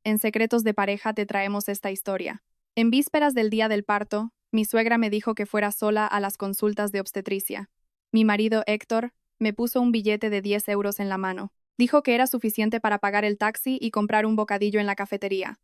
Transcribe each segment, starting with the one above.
En Secretos de Pareja te traemos esta historia. En vísperas del día del parto, mi suegra me dijo que fuera sola a las consultas de obstetricia. Mi marido, Héctor, me puso un billete de 10 euros en la mano. Dijo que era suficiente para pagar el taxi y comprar un bocadillo en la cafetería.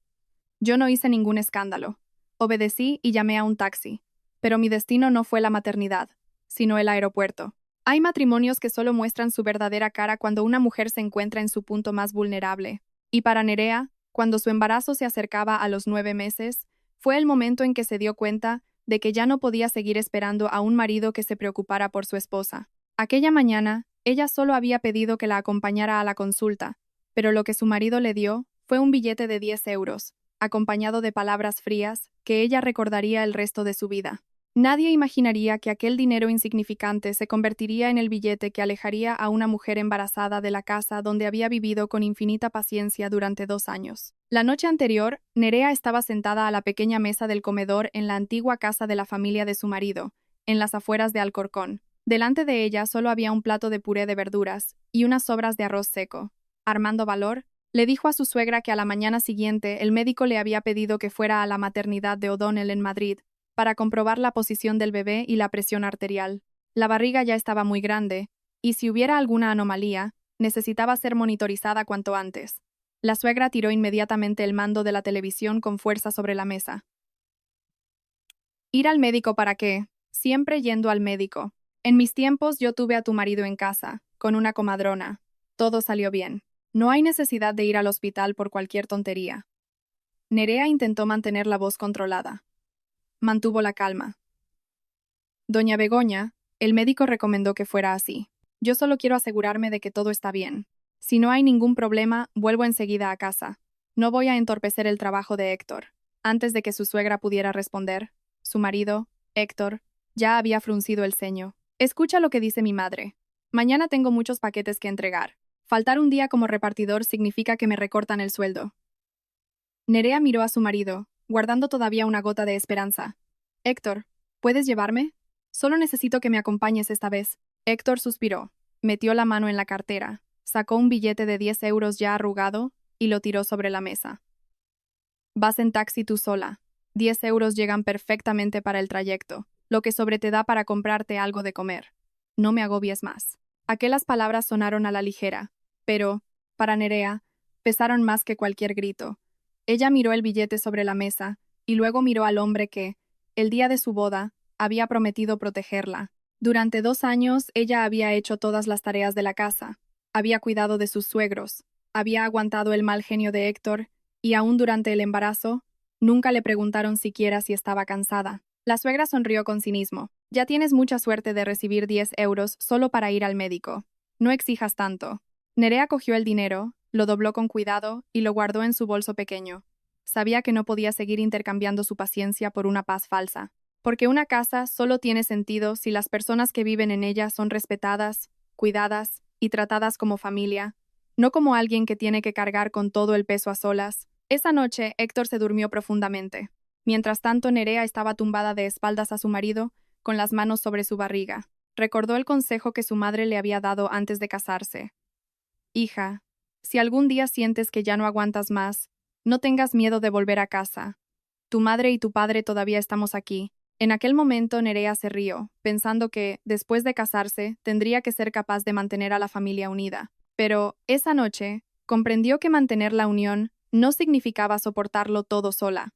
Yo no hice ningún escándalo. Obedecí y llamé a un taxi. Pero mi destino no fue la maternidad, sino el aeropuerto. Hay matrimonios que solo muestran su verdadera cara cuando una mujer se encuentra en su punto más vulnerable. Y para Nerea, cuando su embarazo se acercaba a los 9 meses, fue el momento en que se dio cuenta de que ya no podía seguir esperando a un marido que se preocupara por su esposa. Aquella mañana, ella solo había pedido que la acompañara a la consulta, pero lo que su marido le dio fue un billete de 10 euros, acompañado de palabras frías que ella recordaría el resto de su vida. Nadie imaginaría que aquel dinero insignificante se convertiría en el billete que alejaría a una mujer embarazada de la casa donde había vivido con infinita paciencia durante 2 años. La noche anterior, Nerea estaba sentada a la pequeña mesa del comedor en la antigua casa de la familia de su marido, en las afueras de Alcorcón. Delante de ella solo había un plato de puré de verduras y unas sobras de arroz seco. Armando valor, le dijo a su suegra que a la mañana siguiente el médico le había pedido que fuera a la maternidad de O'Donnell en Madrid para comprobar la posición del bebé y la presión arterial. La barriga ya estaba muy grande, y si hubiera alguna anomalía, necesitaba ser monitorizada cuanto antes. La suegra tiró inmediatamente el mando de la televisión con fuerza sobre la mesa. ¿Ir al médico para qué? Siempre yendo al médico. En mis tiempos yo tuve a tu marido en casa, con una comadrona. Todo salió bien. No hay necesidad de ir al hospital por cualquier tontería. Nerea intentó mantener la voz controlada. Mantuvo la calma. Doña Begoña, el médico recomendó que fuera así. Yo solo quiero asegurarme de que todo está bien. Si no hay ningún problema, vuelvo enseguida a casa. No voy a entorpecer el trabajo de Héctor. Antes de que su suegra pudiera responder, su marido, Héctor, ya había fruncido el ceño. Escucha lo que dice mi madre. Mañana tengo muchos paquetes que entregar. Faltar un día como repartidor significa que me recortan el sueldo. Nerea miró a su marido, guardando todavía una gota de esperanza. Héctor, ¿puedes llevarme? Solo necesito que me acompañes esta vez. Héctor suspiró, metió la mano en la cartera, sacó un billete de 10 euros ya arrugado y lo tiró sobre la mesa. Vas en taxi tú sola. 10 euros llegan perfectamente para el trayecto, lo que sobre te da para comprarte algo de comer. No me agobies más. Aquellas palabras sonaron a la ligera, pero, para Nerea, pesaron más que cualquier grito. Ella miró el billete sobre la mesa y luego miró al hombre que, el día de su boda, había prometido protegerla. Durante 2 años ella había hecho todas las tareas de la casa, había cuidado de sus suegros, había aguantado el mal genio de Héctor y aún durante el embarazo, nunca le preguntaron siquiera si estaba cansada. La suegra sonrió con cinismo. Ya tienes mucha suerte de recibir 10 euros solo para ir al médico. No exijas tanto. Nerea cogió el dinero, lo dobló con cuidado y lo guardó en su bolso pequeño. Sabía que no podía seguir intercambiando su paciencia por una paz falsa. Porque una casa solo tiene sentido si las personas que viven en ella son respetadas, cuidadas y tratadas como familia, no como alguien que tiene que cargar con todo el peso a solas. Esa noche, Héctor se durmió profundamente. Mientras tanto, Nerea estaba tumbada de espaldas a su marido, con las manos sobre su barriga. Recordó el consejo que su madre le había dado antes de casarse. Hija, si algún día sientes que ya no aguantas más, no tengas miedo de volver a casa. Tu madre y tu padre todavía estamos aquí. En aquel momento Nerea se rió, pensando que, después de casarse, tendría que ser capaz de mantener a la familia unida. Pero, esa noche, comprendió que mantener la unión no significaba soportarlo todo sola.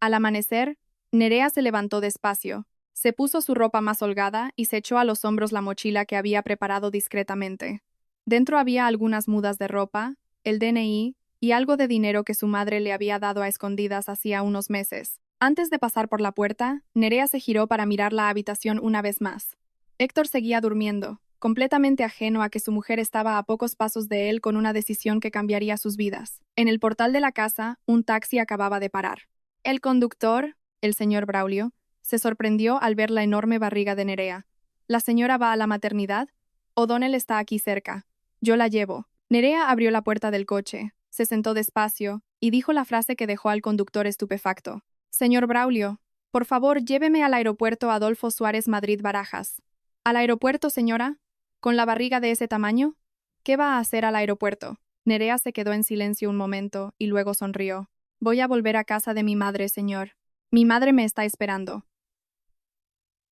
Al amanecer, Nerea se levantó despacio, se puso su ropa más holgada y se echó a los hombros la mochila que había preparado discretamente. Dentro había algunas mudas de ropa, el DNI y algo de dinero que su madre le había dado a escondidas hacía unos meses. Antes de pasar por la puerta, Nerea se giró para mirar la habitación una vez más. Héctor seguía durmiendo, completamente ajeno a que su mujer estaba a pocos pasos de él con una decisión que cambiaría sus vidas. En el portal de la casa, un taxi acababa de parar. El conductor, el señor Braulio, se sorprendió al ver la enorme barriga de Nerea. ¿La señora va a la maternidad? O'Donnell está aquí cerca. Yo la llevo. Nerea abrió la puerta del coche, se sentó despacio y dijo la frase que dejó al conductor estupefacto. Señor Braulio, por favor, lléveme al aeropuerto Adolfo Suárez Madrid-Barajas. ¿Al aeropuerto, señora? ¿Con la barriga de ese tamaño? ¿Qué va a hacer al aeropuerto? Nerea se quedó en silencio un momento y luego sonrió. Voy a volver a casa de mi madre, señor. Mi madre me está esperando.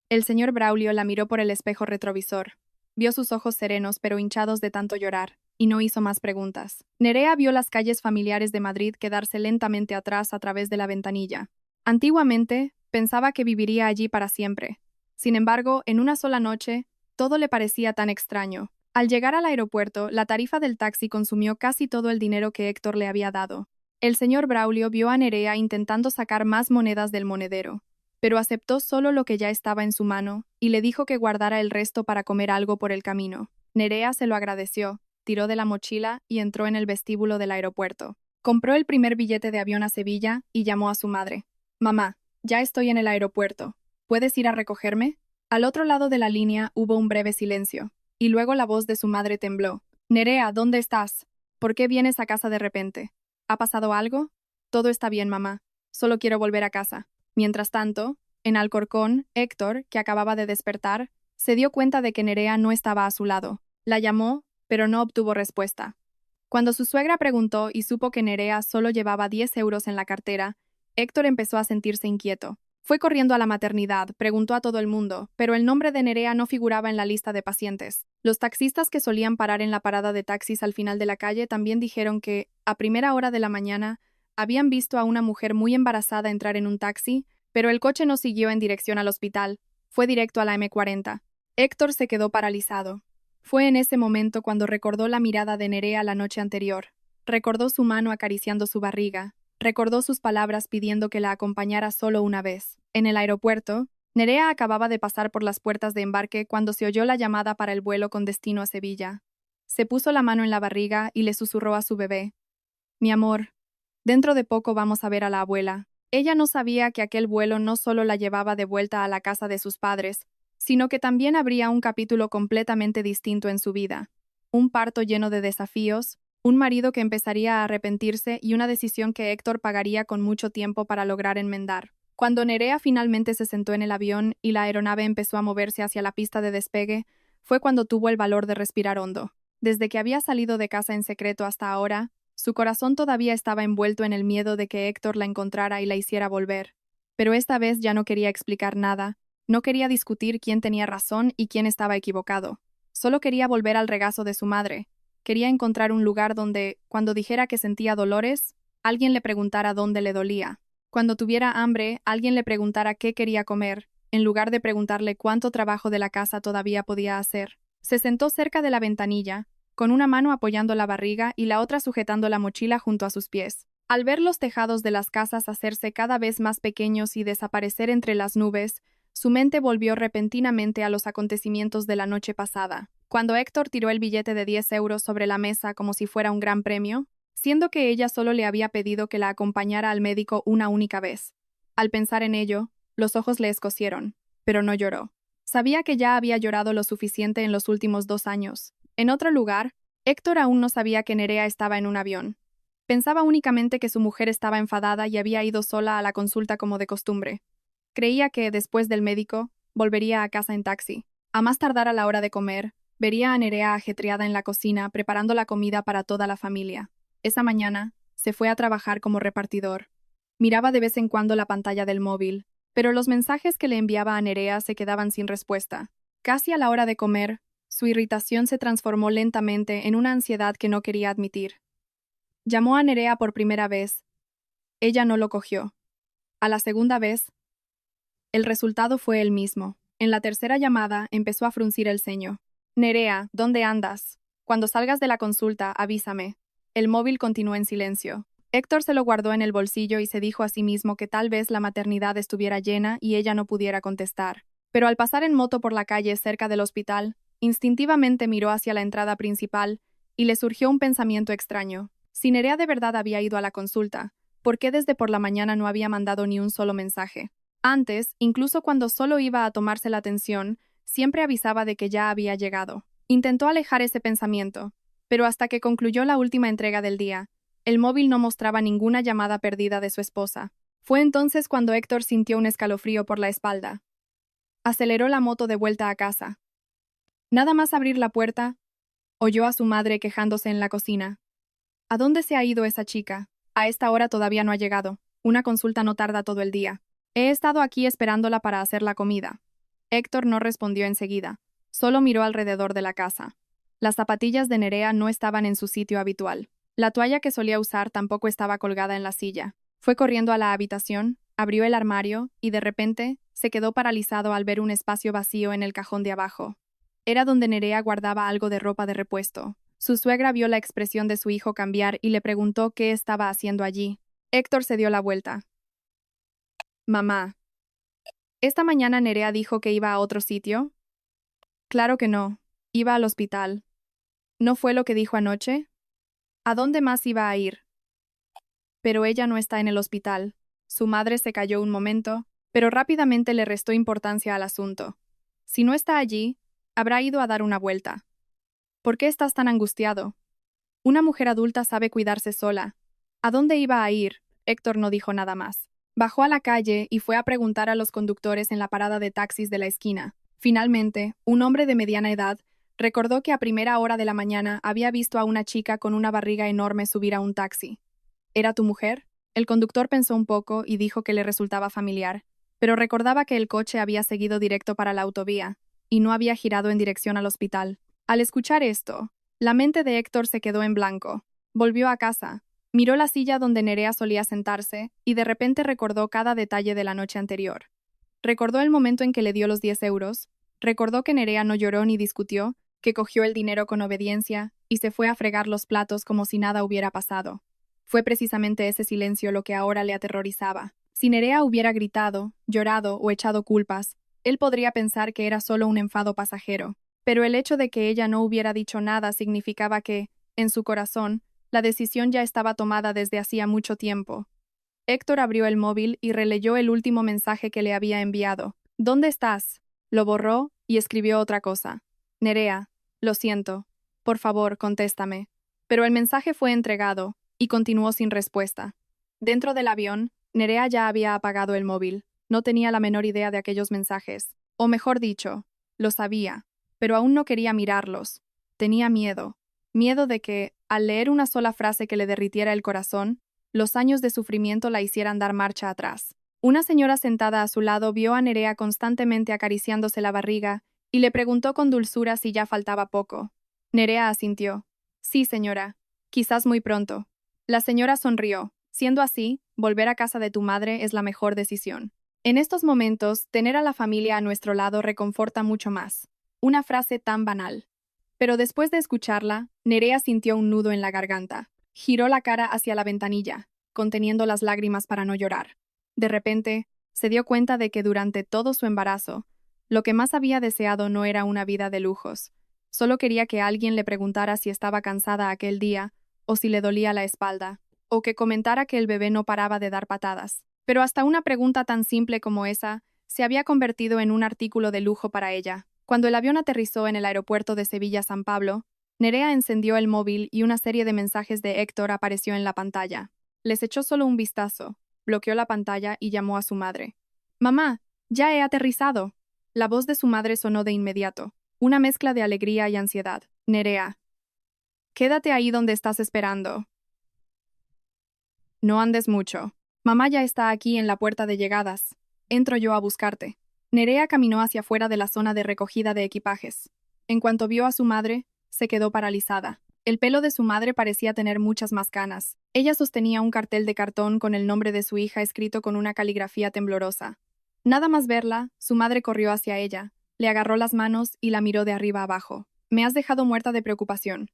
El señor Braulio la miró por el espejo retrovisor. Vio sus ojos serenos pero hinchados de tanto llorar, y no hizo más preguntas. Nerea vio las calles familiares de Madrid quedarse lentamente atrás a través de la ventanilla. Antiguamente, pensaba que viviría allí para siempre. Sin embargo, en una sola noche, todo le parecía tan extraño. Al llegar al aeropuerto, la tarifa del taxi consumió casi todo el dinero que Héctor le había dado. El señor Braulio vio a Nerea intentando sacar más monedas del monedero, pero aceptó solo lo que ya estaba en su mano y le dijo que guardara el resto para comer algo por el camino. Nerea se lo agradeció, tiró de la mochila y entró en el vestíbulo del aeropuerto. Compró el primer billete de avión a Sevilla y llamó a su madre. Mamá, ya estoy en el aeropuerto. ¿Puedes ir a recogerme? Al otro lado de la línea hubo un breve silencio, y luego la voz de su madre tembló. Nerea, ¿dónde estás? ¿Por qué vienes a casa de repente? ¿Ha pasado algo? Todo está bien, mamá. Solo quiero volver a casa. Mientras tanto, en Alcorcón, Héctor, que acababa de despertar, se dio cuenta de que Nerea no estaba a su lado. La llamó, pero no obtuvo respuesta. Cuando su suegra preguntó y supo que Nerea solo llevaba 10 euros en la cartera, Héctor empezó a sentirse inquieto. Fue corriendo a la maternidad, preguntó a todo el mundo, pero el nombre de Nerea no figuraba en la lista de pacientes. Los taxistas que solían parar en la parada de taxis al final de la calle también dijeron que, a primera hora de la mañana, habían visto a una mujer muy embarazada entrar en un taxi, pero el coche no siguió en dirección al hospital, fue directo a la M40. Héctor se quedó paralizado. Fue en ese momento cuando recordó la mirada de Nerea la noche anterior. Recordó su mano acariciando su barriga. Recordó sus palabras pidiendo que la acompañara solo una vez. En el aeropuerto, Nerea acababa de pasar por las puertas de embarque cuando se oyó la llamada para el vuelo con destino a Sevilla. Se puso la mano en la barriga y le susurró a su bebé. Mi amor, dentro de poco vamos a ver a la abuela. Ella no sabía que aquel vuelo no solo la llevaba de vuelta a la casa de sus padres, sino que también habría un capítulo completamente distinto en su vida. Un parto lleno de desafíos, un marido que empezaría a arrepentirse y una decisión que Héctor pagaría con mucho tiempo para lograr enmendar. Cuando Nerea finalmente se sentó en el avión y la aeronave empezó a moverse hacia la pista de despegue, fue cuando tuvo el valor de respirar hondo. Desde que había salido de casa en secreto hasta ahora, su corazón todavía estaba envuelto en el miedo de que Héctor la encontrara y la hiciera volver. Pero esta vez ya no quería explicar nada, no quería discutir quién tenía razón y quién estaba equivocado. Solo quería volver al regazo de su madre. Quería encontrar un lugar donde, cuando dijera que sentía dolores, alguien le preguntara dónde le dolía. Cuando tuviera hambre, alguien le preguntara qué quería comer, en lugar de preguntarle cuánto trabajo de la casa todavía podía hacer. Se sentó cerca de la ventanilla, con una mano apoyando la barriga y la otra sujetando la mochila junto a sus pies. Al ver los tejados de las casas hacerse cada vez más pequeños y desaparecer entre las nubes, su mente volvió repentinamente a los acontecimientos de la noche pasada. Cuando Héctor tiró el billete de 10 euros sobre la mesa como si fuera un gran premio, siendo que ella solo le había pedido que la acompañara al médico una única vez. Al pensar en ello, los ojos le escocieron, pero no lloró. Sabía que ya había llorado lo suficiente en los últimos 2 años. En otro lugar, Héctor aún no sabía que Nerea estaba en un avión. Pensaba únicamente que su mujer estaba enfadada y había ido sola a la consulta como de costumbre. Creía que, después del médico, volvería a casa en taxi. A más tardar a la hora de comer, vería a Nerea ajetreada en la cocina preparando la comida para toda la familia. Esa mañana, se fue a trabajar como repartidor. Miraba de vez en cuando la pantalla del móvil, pero los mensajes que le enviaba a Nerea se quedaban sin respuesta. Casi a la hora de comer, su irritación se transformó lentamente en una ansiedad que no quería admitir. Llamó a Nerea por primera vez. Ella no lo cogió. A la segunda vez, el resultado fue el mismo. En la tercera llamada, empezó a fruncir el ceño. Nerea, ¿dónde andas? Cuando salgas de la consulta, avísame. El móvil continuó en silencio. Héctor se lo guardó en el bolsillo y se dijo a sí mismo que tal vez la maternidad estuviera llena y ella no pudiera contestar. Pero al pasar en moto por la calle cerca del hospital, instintivamente miró hacia la entrada principal y le surgió un pensamiento extraño. Si Nerea de verdad había ido a la consulta, ¿por qué desde por la mañana no había mandado ni un solo mensaje? Antes, incluso cuando solo iba a tomarse la atención, siempre avisaba de que ya había llegado. Intentó alejar ese pensamiento, pero hasta que concluyó la última entrega del día, el móvil no mostraba ninguna llamada perdida de su esposa. Fue entonces cuando Héctor sintió un escalofrío por la espalda. Aceleró la moto de vuelta a casa. Nada más abrir la puerta, oyó a su madre quejándose en la cocina. ¿A dónde se ha ido esa chica? A esta hora todavía no ha llegado. Una consulta no tarda todo el día. He estado aquí esperándola para hacer la comida. Héctor no respondió enseguida. Solo miró alrededor de la casa. Las zapatillas de Nerea no estaban en su sitio habitual. La toalla que solía usar tampoco estaba colgada en la silla. Fue corriendo a la habitación, abrió el armario y de repente se quedó paralizado al ver un espacio vacío en el cajón de abajo. Era donde Nerea guardaba algo de ropa de repuesto. Su suegra vio la expresión de su hijo cambiar y le preguntó qué estaba haciendo allí. Héctor se dio la vuelta. Mamá. ¿Esta mañana Nerea dijo que iba a otro sitio? Claro que no. Iba al hospital. ¿No fue lo que dijo anoche? ¿A dónde más iba a ir? Pero ella no está en el hospital. Su madre se calló un momento, pero rápidamente le restó importancia al asunto. Si no está allí, habrá ido a dar una vuelta. ¿Por qué estás tan angustiado? Una mujer adulta sabe cuidarse sola. ¿A dónde iba a ir? Héctor no dijo nada más. Bajó a la calle y fue a preguntar a los conductores en la parada de taxis de la esquina. Finalmente, un hombre de mediana edad recordó que a primera hora de la mañana había visto a una chica con una barriga enorme subir a un taxi. ¿Era tu mujer? El conductor pensó un poco y dijo que le resultaba familiar, pero recordaba que el coche había seguido directo para la autovía y no había girado en dirección al hospital. Al escuchar esto, la mente de Héctor se quedó en blanco. Volvió a casa, miró la silla donde Nerea solía sentarse y de repente recordó cada detalle de la noche anterior. Recordó el momento en que le dio los 10 euros, recordó que Nerea no lloró ni discutió, que cogió el dinero con obediencia y se fue a fregar los platos como si nada hubiera pasado. Fue precisamente ese silencio lo que ahora le aterrorizaba. Si Nerea hubiera gritado, llorado o echado culpas, él podría pensar que era solo un enfado pasajero, pero el hecho de que ella no hubiera dicho nada significaba que, en su corazón, la decisión ya estaba tomada desde hacía mucho tiempo. Héctor abrió el móvil y releyó el último mensaje que le había enviado. ¿Dónde estás? Lo borró y escribió otra cosa. Nerea, lo siento. Por favor, contéstame. Pero el mensaje fue entregado y continuó sin respuesta. Dentro del avión, Nerea ya había apagado el móvil. No tenía la menor idea de aquellos mensajes. O mejor dicho, lo sabía, pero aún no quería mirarlos. Tenía miedo. Miedo de que, al leer una sola frase que le derritiera el corazón, los años de sufrimiento la hicieran dar marcha atrás. Una señora sentada a su lado vio a Nerea constantemente acariciándose la barriga y le preguntó con dulzura si ya faltaba poco. Nerea asintió. Sí, señora. Quizás muy pronto. La señora sonrió. Siendo así, volver a casa de tu madre es la mejor decisión. En estos momentos, tener a la familia a nuestro lado reconforta mucho más. Una frase tan banal. Pero después de escucharla, Nerea sintió un nudo en la garganta. Giró la cara hacia la ventanilla, conteniendo las lágrimas para no llorar. De repente, se dio cuenta de que durante todo su embarazo, lo que más había deseado no era una vida de lujos. Solo quería que alguien le preguntara si estaba cansada aquel día, o si le dolía la espalda, o que comentara que el bebé no paraba de dar patadas. Pero hasta una pregunta tan simple como esa se había convertido en un artículo de lujo para ella. Cuando el avión aterrizó en el aeropuerto de Sevilla-San Pablo, Nerea encendió el móvil y una serie de mensajes de Héctor apareció en la pantalla. Les echó solo un vistazo, bloqueó la pantalla y llamó a su madre. «Mamá, ya he aterrizado». La voz de su madre sonó de inmediato, una mezcla de alegría y ansiedad. «Nerea, quédate ahí donde estás esperando. No andes mucho. Mamá ya está aquí en la puerta de llegadas. Entro yo a buscarte». Nerea caminó hacia afuera de la zona de recogida de equipajes. En cuanto vio a su madre, se quedó paralizada. El pelo de su madre parecía tener muchas más canas. Ella sostenía un cartel de cartón con el nombre de su hija escrito con una caligrafía temblorosa. Nada más verla, su madre corrió hacia ella, le agarró las manos y la miró de arriba abajo. «Me has dejado muerta de preocupación.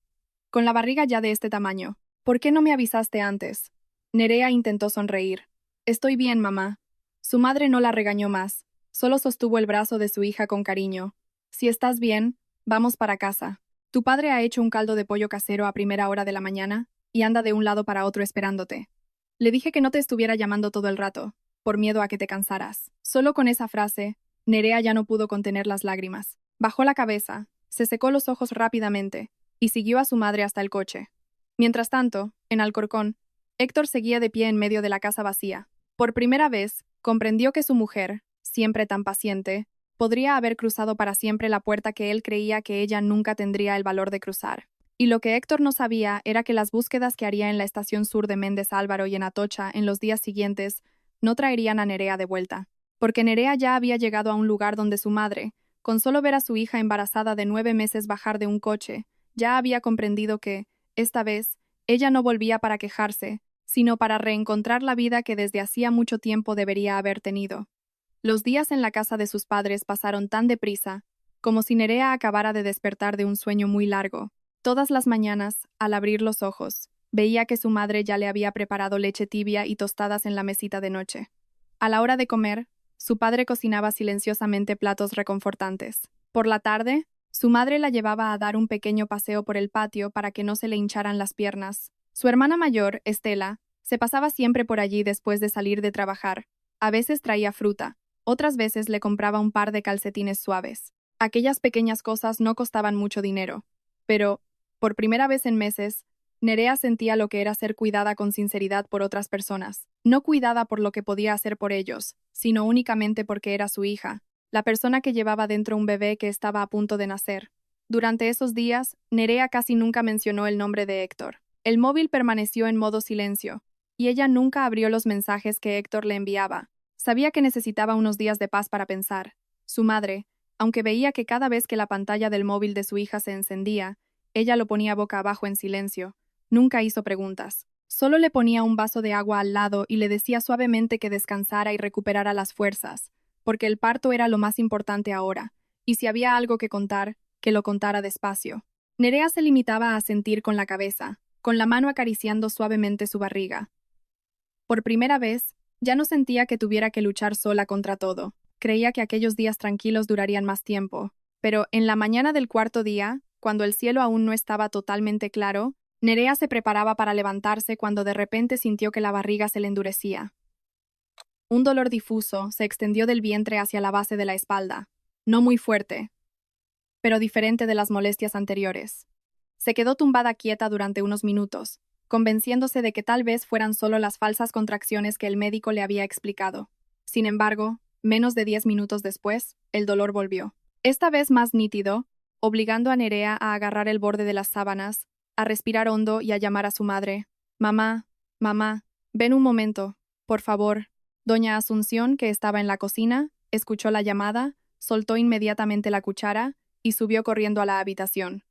Con la barriga ya de este tamaño. ¿Por qué no me avisaste antes?» Nerea intentó sonreír. «Estoy bien, mamá». Su madre no la regañó más. Solo sostuvo el brazo de su hija con cariño. «Si estás bien, vamos para casa. Tu padre ha hecho un caldo de pollo casero a primera hora de la mañana y anda de un lado para otro esperándote. Le dije que no te estuviera llamando todo el rato, por miedo a que te cansaras». Solo con esa frase, Nerea ya no pudo contener las lágrimas. Bajó la cabeza, se secó los ojos rápidamente y siguió a su madre hasta el coche. Mientras tanto, en Alcorcón, Héctor seguía de pie en medio de la casa vacía. Por primera vez, comprendió que su mujer, siempre tan paciente, podría haber cruzado para siempre la puerta que él creía que ella nunca tendría el valor de cruzar. Y lo que Héctor no sabía era que las búsquedas que haría en la estación sur de Méndez Álvaro y en Atocha en los días siguientes no traerían a Nerea de vuelta. Porque Nerea ya había llegado a un lugar donde su madre, con solo ver a su hija embarazada de 9 meses bajar de un coche, ya había comprendido que, esta vez, ella no volvía para quejarse, sino para reencontrar la vida que desde hacía mucho tiempo debería haber tenido. Los días en la casa de sus padres pasaron tan deprisa, como si Nerea acabara de despertar de un sueño muy largo. Todas las mañanas, al abrir los ojos, veía que su madre ya le había preparado leche tibia y tostadas en la mesita de noche. A la hora de comer, su padre cocinaba silenciosamente platos reconfortantes. Por la tarde, su madre la llevaba a dar un pequeño paseo por el patio para que no se le hincharan las piernas. Su hermana mayor, Estela, se pasaba siempre por allí después de salir de trabajar. A veces traía fruta, otras veces le compraba un par de calcetines suaves. Aquellas pequeñas cosas no costaban mucho dinero, pero, por primera vez en meses, Nerea sentía lo que era ser cuidada con sinceridad por otras personas, no cuidada por lo que podía hacer por ellos, sino únicamente porque era su hija, la persona que llevaba dentro un bebé que estaba a punto de nacer. Durante esos días, Nerea casi nunca mencionó el nombre de Héctor. El móvil permaneció en modo silencio, y ella nunca abrió los mensajes que Héctor le enviaba. Sabía que necesitaba unos días de paz para pensar. Su madre, aunque veía que cada vez que la pantalla del móvil de su hija se encendía, ella lo ponía boca abajo en silencio, nunca hizo preguntas. Solo le ponía un vaso de agua al lado y le decía suavemente que descansara y recuperara las fuerzas, porque el parto era lo más importante ahora, y si había algo que contar, que lo contara despacio. Nerea se limitaba a sentir con la cabeza, con la mano acariciando suavemente su barriga. Por primera vez, ya no sentía que tuviera que luchar sola contra todo. Creía que aquellos días tranquilos durarían más tiempo. Pero en la mañana del cuarto día, cuando el cielo aún no estaba totalmente claro, Nerea se preparaba para levantarse cuando de repente sintió que la barriga se le endurecía. Un dolor difuso se extendió del vientre hacia la base de la espalda, no muy fuerte, pero diferente de las molestias anteriores. Se quedó tumbada quieta durante unos minutos, convenciéndose de que tal vez fueran solo las falsas contracciones que el médico le había explicado. Sin embargo, menos de 10 minutos después, el dolor volvió. Esta vez más nítido, obligando a Nerea a agarrar el borde de las sábanas, a respirar hondo y a llamar a su madre. Mamá, mamá, ven un momento, por favor. Doña Asunción, que estaba en la cocina, escuchó la llamada, soltó inmediatamente la cuchara y subió corriendo a la habitación.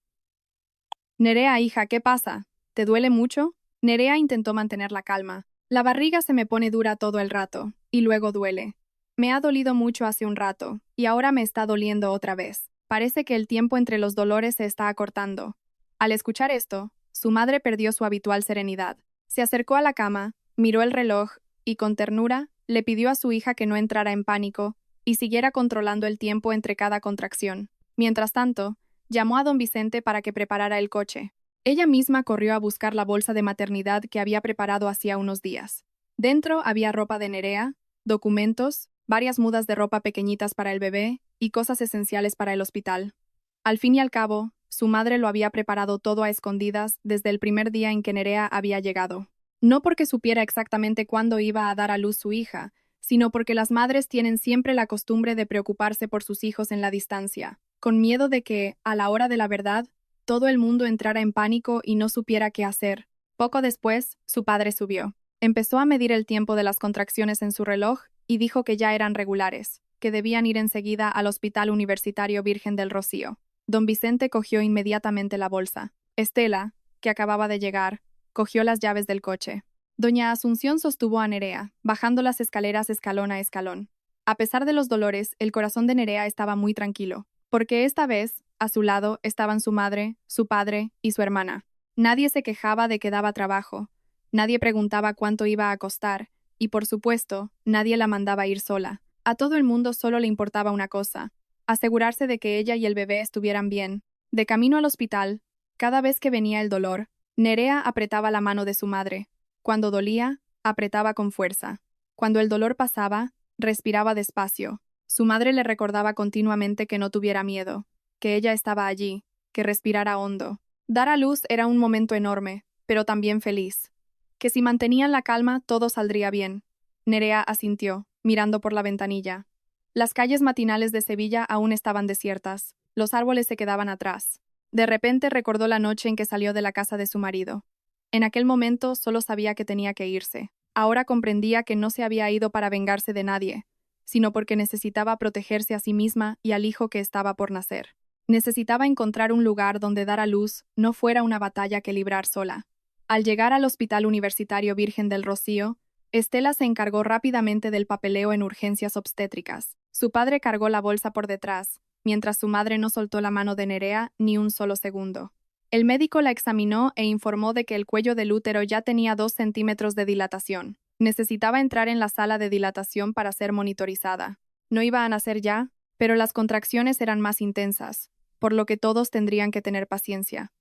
Nerea, hija, ¿qué pasa? ¿Te duele mucho? Nerea intentó mantener la calma. La barriga se me pone dura todo el rato, y luego duele. Me ha dolido mucho hace un rato, y ahora me está doliendo otra vez. Parece que el tiempo entre los dolores se está acortando. Al escuchar esto, su madre perdió su habitual serenidad. Se acercó a la cama, miró el reloj, y con ternura, le pidió a su hija que no entrara en pánico, y siguiera controlando el tiempo entre cada contracción. Mientras tanto, llamó a don Vicente para que preparara el coche. Ella misma corrió a buscar la bolsa de maternidad que había preparado hacía unos días. Dentro había ropa de Nerea, documentos, varias mudas de ropa pequeñitas para el bebé y cosas esenciales para el hospital. Al fin y al cabo, su madre lo había preparado todo a escondidas desde el primer día en que Nerea había llegado. No porque supiera exactamente cuándo iba a dar a luz su hija, sino porque las madres tienen siempre la costumbre de preocuparse por sus hijos en la distancia, con miedo de que, a la hora de la verdad, todo el mundo entrara en pánico y no supiera qué hacer. Poco después, su padre subió. Empezó a medir el tiempo de las contracciones en su reloj y dijo que ya eran regulares, que debían ir enseguida al Hospital Universitario Virgen del Rocío. Don Vicente cogió inmediatamente la bolsa. Estela, que acababa de llegar, cogió las llaves del coche. Doña Asunción sostuvo a Nerea, bajando las escaleras escalón a escalón. A pesar de los dolores, el corazón de Nerea estaba muy tranquilo, porque esta vez, a su lado, estaban su madre, su padre y su hermana. Nadie se quejaba de que daba trabajo, nadie preguntaba cuánto iba a costar, y por supuesto, nadie la mandaba ir sola. A todo el mundo solo le importaba una cosa: asegurarse de que ella y el bebé estuvieran bien. De camino al hospital, cada vez que venía el dolor, Nerea apretaba la mano de su madre. Cuando dolía, apretaba con fuerza. Cuando el dolor pasaba, respiraba despacio. Su madre le recordaba continuamente que no tuviera miedo, que ella estaba allí, que respirara hondo. Dar a luz era un momento enorme, pero también feliz. Que si mantenían la calma, todo saldría bien. Nerea asintió, mirando por la ventanilla. Las calles matinales de Sevilla aún estaban desiertas. Los árboles se quedaban atrás. De repente recordó la noche en que salió de la casa de su marido. En aquel momento solo sabía que tenía que irse. Ahora comprendía que no se había ido para vengarse de nadie, sino porque necesitaba protegerse a sí misma y al hijo que estaba por nacer. Necesitaba encontrar un lugar donde dar a luz no fuera una batalla que librar sola. Al llegar al Hospital Universitario Virgen del Rocío, Estela se encargó rápidamente del papeleo en urgencias obstétricas. Su padre cargó la bolsa por detrás, mientras su madre no soltó la mano de Nerea ni un solo segundo. El médico la examinó e informó de que el cuello del útero ya tenía 2 centímetros de dilatación. Necesitaba entrar en la sala de dilatación para ser monitorizada. No iba a nacer ya, pero las contracciones eran más intensas, por lo que todos tendrían que tener paciencia.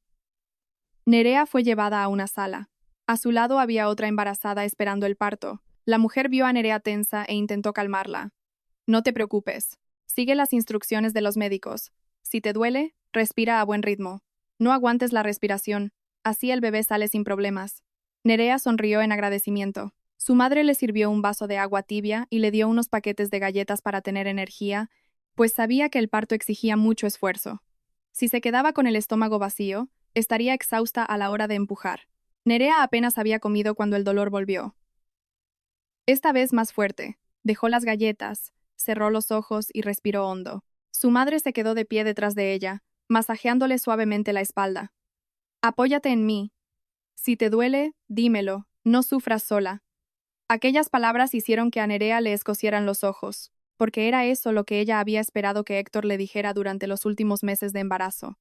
Nerea fue llevada a una sala. A su lado había otra embarazada esperando el parto. La mujer vio a Nerea tensa e intentó calmarla. No te preocupes. Sigue las instrucciones de los médicos. Si te duele, respira a buen ritmo. No aguantes la respiración. Así el bebé sale sin problemas. Nerea sonrió en agradecimiento. Su madre le sirvió un vaso de agua tibia y le dio unos paquetes de galletas para tener energía, pues sabía que el parto exigía mucho esfuerzo. Si se quedaba con el estómago vacío, estaría exhausta a la hora de empujar. Nerea apenas había comido cuando el dolor volvió. Esta vez más fuerte. Dejó las galletas, cerró los ojos y respiró hondo. Su madre se quedó de pie detrás de ella, masajeándole suavemente la espalda. Apóyate en mí. Si te duele, dímelo, no sufras sola. Aquellas palabras hicieron que a Nerea le escocieran los ojos, porque era eso lo que ella había esperado que Héctor le dijera durante los últimos meses de embarazo.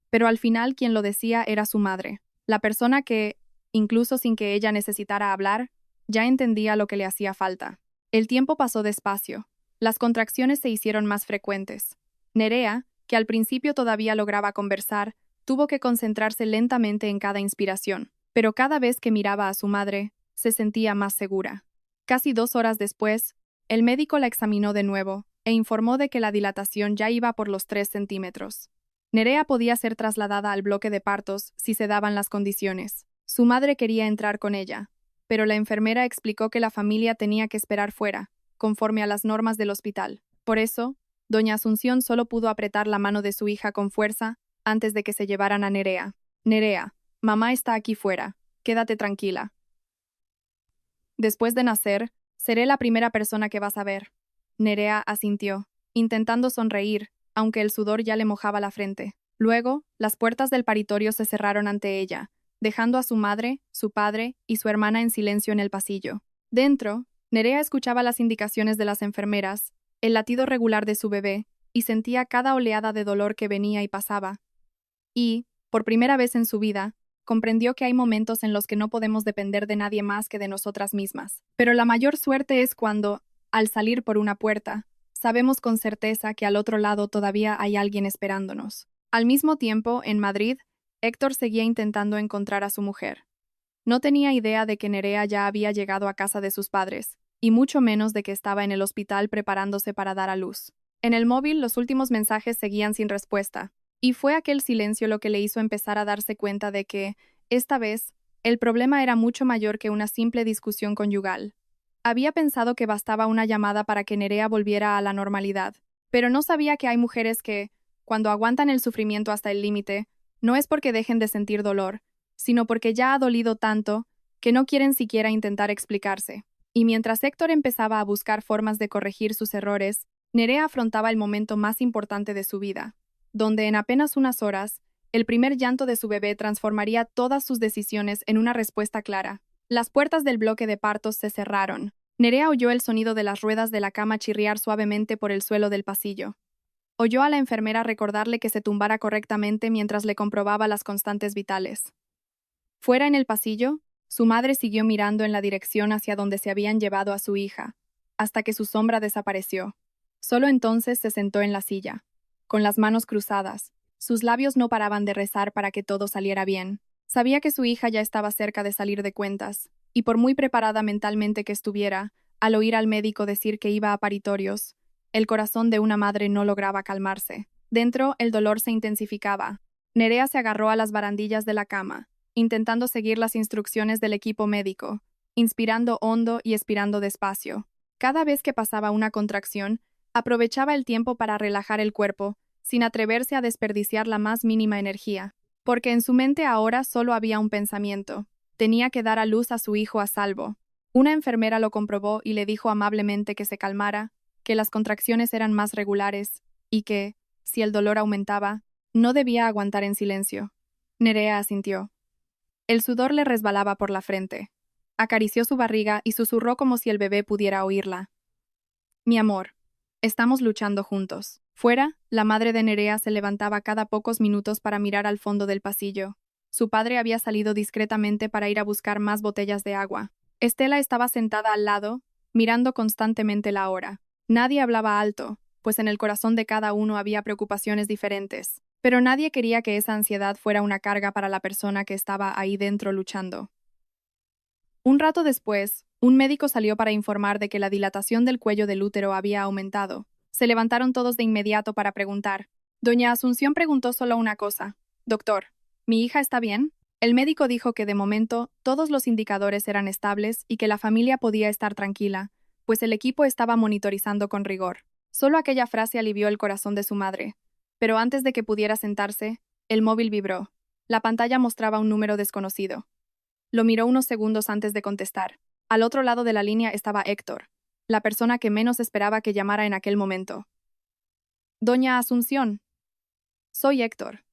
Pero al final quien lo decía era su madre, la persona que, incluso sin que ella necesitara hablar, ya entendía lo que le hacía falta. El tiempo pasó despacio. Las contracciones se hicieron más frecuentes. Nerea, que al principio todavía lograba conversar, tuvo que concentrarse lentamente en cada inspiración, pero cada vez que miraba a su madre, se sentía más segura. Casi 2 horas después, el médico la examinó de nuevo e informó de que la dilatación ya iba por los 3 centímetros. Nerea podía ser trasladada al bloque de partos si se daban las condiciones. Su madre quería entrar con ella, pero la enfermera explicó que la familia tenía que esperar fuera, conforme a las normas del hospital. Por eso, doña Asunción solo pudo apretar la mano de su hija con fuerza antes de que se llevaran a Nerea. Nerea, mamá está aquí fuera, quédate tranquila. Después de nacer, seré la primera persona que vas a ver. Nerea asintió, intentando sonreír, aunque el sudor ya le mojaba la frente. Luego, las puertas del paritorio se cerraron ante ella, dejando a su madre, su padre y su hermana en silencio en el pasillo. Dentro, Nerea escuchaba las indicaciones de las enfermeras, el latido regular de su bebé, y sentía cada oleada de dolor que venía y pasaba. Y, por primera vez en su vida, comprendió que hay momentos en los que no podemos depender de nadie más que de nosotras mismas. Pero la mayor suerte es cuando, al salir por una puerta, sabemos con certeza que al otro lado todavía hay alguien esperándonos. Al mismo tiempo, en Madrid, Héctor seguía intentando encontrar a su mujer. No tenía idea de que Nerea ya había llegado a casa de sus padres, y mucho menos de que estaba en el hospital preparándose para dar a luz. En el móvil los últimos mensajes seguían sin respuesta, y fue aquel silencio lo que le hizo empezar a darse cuenta de que, esta vez, el problema era mucho mayor que una simple discusión conyugal. Había pensado que bastaba una llamada para que Nerea volviera a la normalidad, pero no sabía que hay mujeres que, cuando aguantan el sufrimiento hasta el límite, no es porque dejen de sentir dolor, sino porque ya ha dolido tanto que no quieren siquiera intentar explicarse. Y mientras Héctor empezaba a buscar formas de corregir sus errores, Nerea afrontaba el momento más importante de su vida, donde en apenas unas horas, el primer llanto de su bebé transformaría todas sus decisiones en una respuesta clara. Las puertas del bloque de partos se cerraron. Nerea oyó el sonido de las ruedas de la cama chirriar suavemente por el suelo del pasillo. Oyó a la enfermera recordarle que se tumbara correctamente mientras le comprobaba las constantes vitales. Fuera en el pasillo, su madre siguió mirando en la dirección hacia donde se habían llevado a su hija, hasta que su sombra desapareció. Solo entonces se sentó en la silla, con las manos cruzadas. Sus labios no paraban de rezar para que todo saliera bien. Sabía que su hija ya estaba cerca de salir de cuentas, y por muy preparada mentalmente que estuviera, al oír al médico decir que iba a paritorios, el corazón de una madre no lograba calmarse. Dentro, el dolor se intensificaba. Nerea se agarró a las barandillas de la cama, intentando seguir las instrucciones del equipo médico, inspirando hondo y expirando despacio. Cada vez que pasaba una contracción, aprovechaba el tiempo para relajar el cuerpo sin atreverse a desperdiciar la más mínima energía, porque en su mente ahora solo había un pensamiento: tenía que dar a luz a su hijo a salvo. Una enfermera lo comprobó y le dijo amablemente que se calmara, que las contracciones eran más regulares y que, si el dolor aumentaba, no debía aguantar en silencio. Nerea asintió. El sudor le resbalaba por la frente. Acarició su barriga y susurró como si el bebé pudiera oírla. Mi amor, estamos luchando juntos. Fuera, la madre de Nerea se levantaba cada pocos minutos para mirar al fondo del pasillo. Su padre había salido discretamente para ir a buscar más botellas de agua. Estela estaba sentada al lado, mirando constantemente la hora. Nadie hablaba alto, pues en el corazón de cada uno había preocupaciones diferentes. Pero nadie quería que esa ansiedad fuera una carga para la persona que estaba ahí dentro luchando. Un rato después, un médico salió para informar de que la dilatación del cuello del útero había aumentado. Se levantaron todos de inmediato para preguntar. Doña Asunción preguntó solo una cosa. Doctor, ¿mi hija está bien? El médico dijo que de momento todos los indicadores eran estables y que la familia podía estar tranquila, pues el equipo estaba monitorizando con rigor. Solo aquella frase alivió el corazón de su madre. Pero antes de que pudiera sentarse, el móvil vibró. La pantalla mostraba un número desconocido. Lo miró unos segundos antes de contestar. Al otro lado de la línea estaba Héctor, la persona que menos esperaba que llamara en aquel momento. Doña Asunción. Soy Héctor.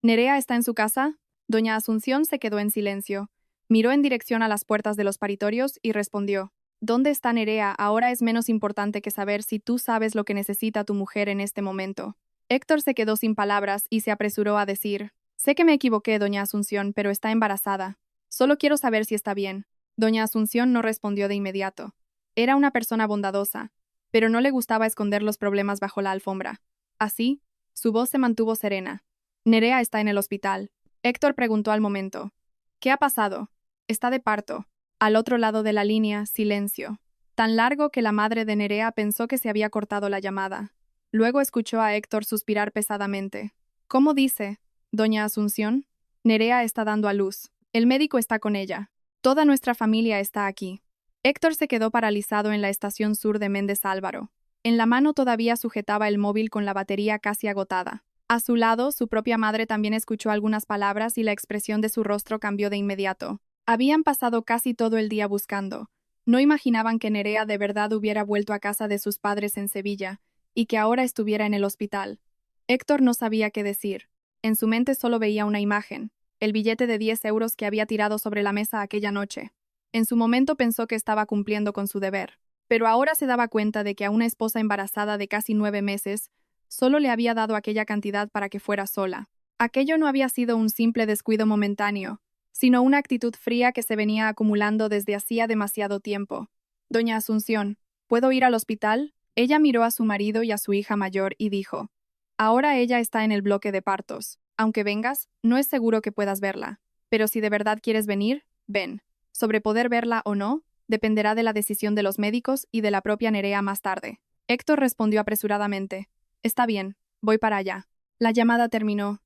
¿Nerea está en su casa? Doña Asunción se quedó en silencio. Miró en dirección a las puertas de los paritorios y respondió. ¿Dónde está Nerea? Ahora es menos importante que saber si tú sabes lo que necesita tu mujer en este momento. Héctor se quedó sin palabras y se apresuró a decir. Sé que me equivoqué, doña Asunción, pero está embarazada. Solo quiero saber si está bien. Doña Asunción no respondió de inmediato. Era una persona bondadosa, pero no le gustaba esconder los problemas bajo la alfombra. Así, su voz se mantuvo serena. Nerea está en el hospital. Héctor preguntó al momento. ¿Qué ha pasado? Está de parto. Al otro lado de la línea, silencio. Tan largo que la madre de Nerea pensó que se había cortado la llamada. Luego escuchó a Héctor suspirar pesadamente. ¿Cómo dice, doña Asunción? Nerea está dando a luz. El médico está con ella. Toda nuestra familia está aquí. Héctor se quedó paralizado en la estación sur de Méndez Álvaro. En la mano todavía sujetaba el móvil con la batería casi agotada. A su lado, su propia madre también escuchó algunas palabras y la expresión de su rostro cambió de inmediato. Habían pasado casi todo el día buscando. No imaginaban que Nerea de verdad hubiera vuelto a casa de sus padres en Sevilla, y que ahora estuviera en el hospital. Héctor no sabía qué decir. En su mente solo veía una imagen: el billete de 10 euros que había tirado sobre la mesa aquella noche. En su momento pensó que estaba cumpliendo con su deber, pero ahora se daba cuenta de que a una esposa embarazada de casi 9 meses solo le había dado aquella cantidad para que fuera sola. Aquello no había sido un simple descuido momentáneo, sino una actitud fría que se venía acumulando desde hacía demasiado tiempo. Doña Asunción, ¿puedo ir al hospital? Ella miró a su marido y a su hija mayor y dijo. Ahora ella está en el bloque de partos. Aunque vengas, no es seguro que puedas verla. Pero si de verdad quieres venir, ven. Sobre poder verla o no, dependerá de la decisión de los médicos y de la propia Nerea más tarde. Héctor respondió apresuradamente. Está bien, voy para allá. La llamada terminó.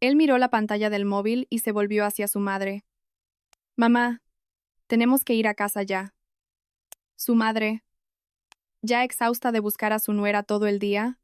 Él miró la pantalla del móvil y se volvió hacia su madre. Mamá, tenemos que ir a casa ya. Su madre, ya exhausta de buscar a su nuera todo el día,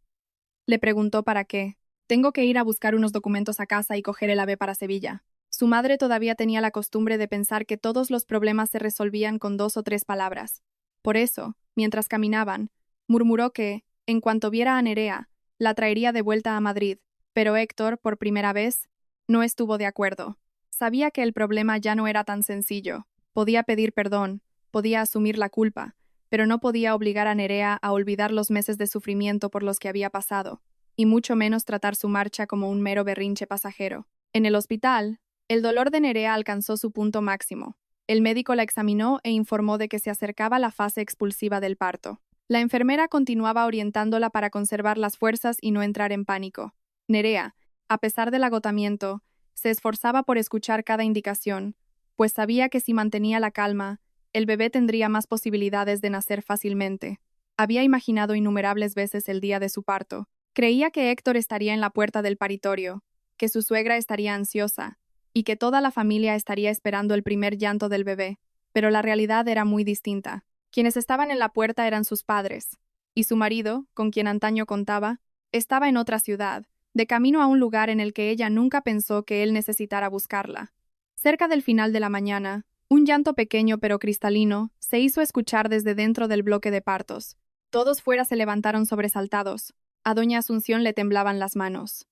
le preguntó para qué. Tengo que ir a buscar unos documentos a casa y coger el AVE para Sevilla. Su madre todavía tenía la costumbre de pensar que todos los problemas se resolvían con 2 o 3 palabras. Por eso, mientras caminaban, murmuró que, en cuanto viera a Nerea, la traería de vuelta a Madrid, pero Héctor, por primera vez, no estuvo de acuerdo. Sabía que el problema ya no era tan sencillo. Podía pedir perdón, podía asumir la culpa, pero no podía obligar a Nerea a olvidar los meses de sufrimiento por los que había pasado, y mucho menos tratar su marcha como un mero berrinche pasajero. En el hospital, el dolor de Nerea alcanzó su punto máximo. El médico la examinó e informó de que se acercaba la fase expulsiva del parto. La enfermera continuaba orientándola para conservar las fuerzas y no entrar en pánico. Nerea, a pesar del agotamiento, se esforzaba por escuchar cada indicación, pues sabía que si mantenía la calma, el bebé tendría más posibilidades de nacer fácilmente. Había imaginado innumerables veces el día de su parto. Creía que Héctor estaría en la puerta del paritorio, que su suegra estaría ansiosa, y que toda la familia estaría esperando el primer llanto del bebé, pero la realidad era muy distinta. Quienes estaban en la puerta eran sus padres, y su marido, con quien antaño contaba, Estaba en otra ciudad, de camino a un lugar en el que ella nunca pensó que él necesitara buscarla. Cerca del final de la mañana, un llanto pequeño pero cristalino se hizo escuchar desde dentro del bloque de partos. Todos fuera se levantaron sobresaltados. A doña Asunción le temblaban las manos.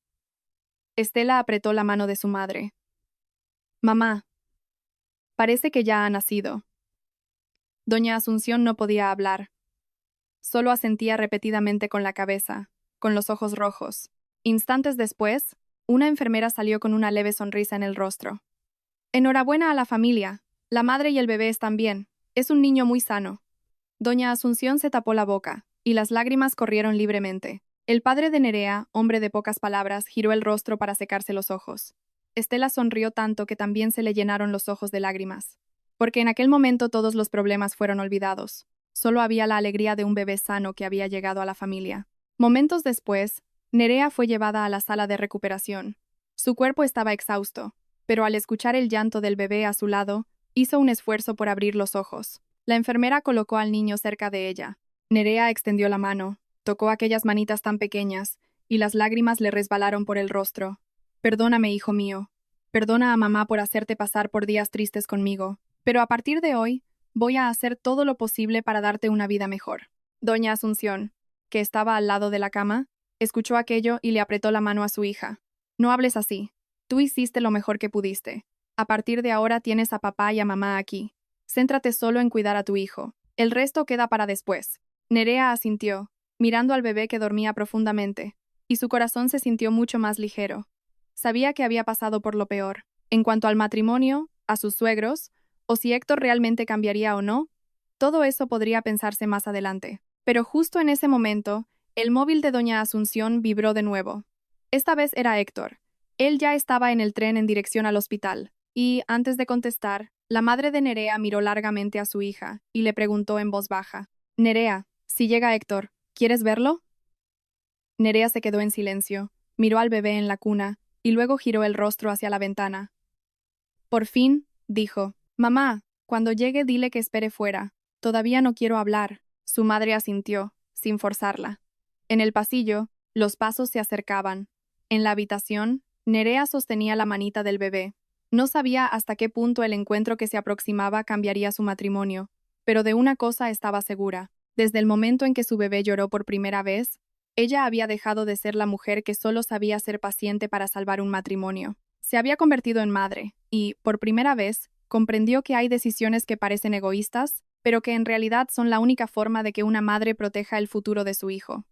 Estela apretó la mano de su madre. «Mamá, parece que ya ha nacido». Doña Asunción no podía hablar. Solo asentía repetidamente con la cabeza, con los ojos rojos. Instantes después, una enfermera salió con una leve sonrisa en el rostro. «Enhorabuena a la familia. La madre y el bebé están bien. Es un niño muy sano». Doña Asunción se tapó la boca, y las lágrimas corrieron libremente. El padre de Nerea, hombre de pocas palabras, giró el rostro para secarse los ojos. Estela sonrió tanto que también se le llenaron los ojos de lágrimas. Porque en aquel momento todos los problemas fueron olvidados. Solo había la alegría de un bebé sano que había llegado a la familia. Momentos después, Nerea fue llevada a la sala de recuperación. Su cuerpo estaba exhausto, pero al escuchar el llanto del bebé a su lado, hizo un esfuerzo por abrir los ojos. La enfermera colocó al niño cerca de ella. Nerea extendió la mano, tocó aquellas manitas tan pequeñas, y las lágrimas le resbalaron por el rostro. «Perdóname, hijo mío. Perdona a mamá por hacerte pasar por días tristes conmigo, pero a partir de hoy voy a hacer todo lo posible para darte una vida mejor». Doña Asunción, que estaba al lado de la cama, escuchó aquello y le apretó la mano a su hija. «No hables así. Tú hiciste lo mejor que pudiste. A partir de ahora tienes a papá y a mamá aquí. Céntrate solo en cuidar a tu hijo. El resto queda para después». Nerea asintió, mirando al bebé que dormía profundamente, y su corazón se sintió mucho más ligero. Sabía que había pasado por lo peor. En cuanto al matrimonio, a sus suegros, o si Héctor realmente cambiaría o no, todo eso podría pensarse más adelante. Pero justo en ese momento, el móvil de doña Asunción vibró de nuevo. Esta vez era Héctor. Él ya estaba en el tren en dirección al hospital, y, antes de contestar, la madre de Nerea miró largamente a su hija y le preguntó en voz baja: «Nerea, si llega Héctor, ¿quieres verlo?». Nerea se quedó en silencio, miró al bebé en la cuna y luego giró el rostro hacia la ventana. Por fin, dijo: «Mamá, cuando llegue dile que espere fuera. Todavía no quiero hablar». Su madre asintió, sin forzarla. En el pasillo, los pasos se acercaban. En la habitación, Nerea sostenía la manita del bebé. No sabía hasta qué punto el encuentro que se aproximaba cambiaría su matrimonio, pero de una cosa estaba segura. Desde el momento en que su bebé lloró por primera vez, ella había dejado de ser la mujer que solo sabía ser paciente para salvar un matrimonio. Se había convertido en madre, y, por primera vez, comprendió que hay decisiones que parecen egoístas, pero que en realidad son la única forma de que una madre proteja el futuro de su hijo.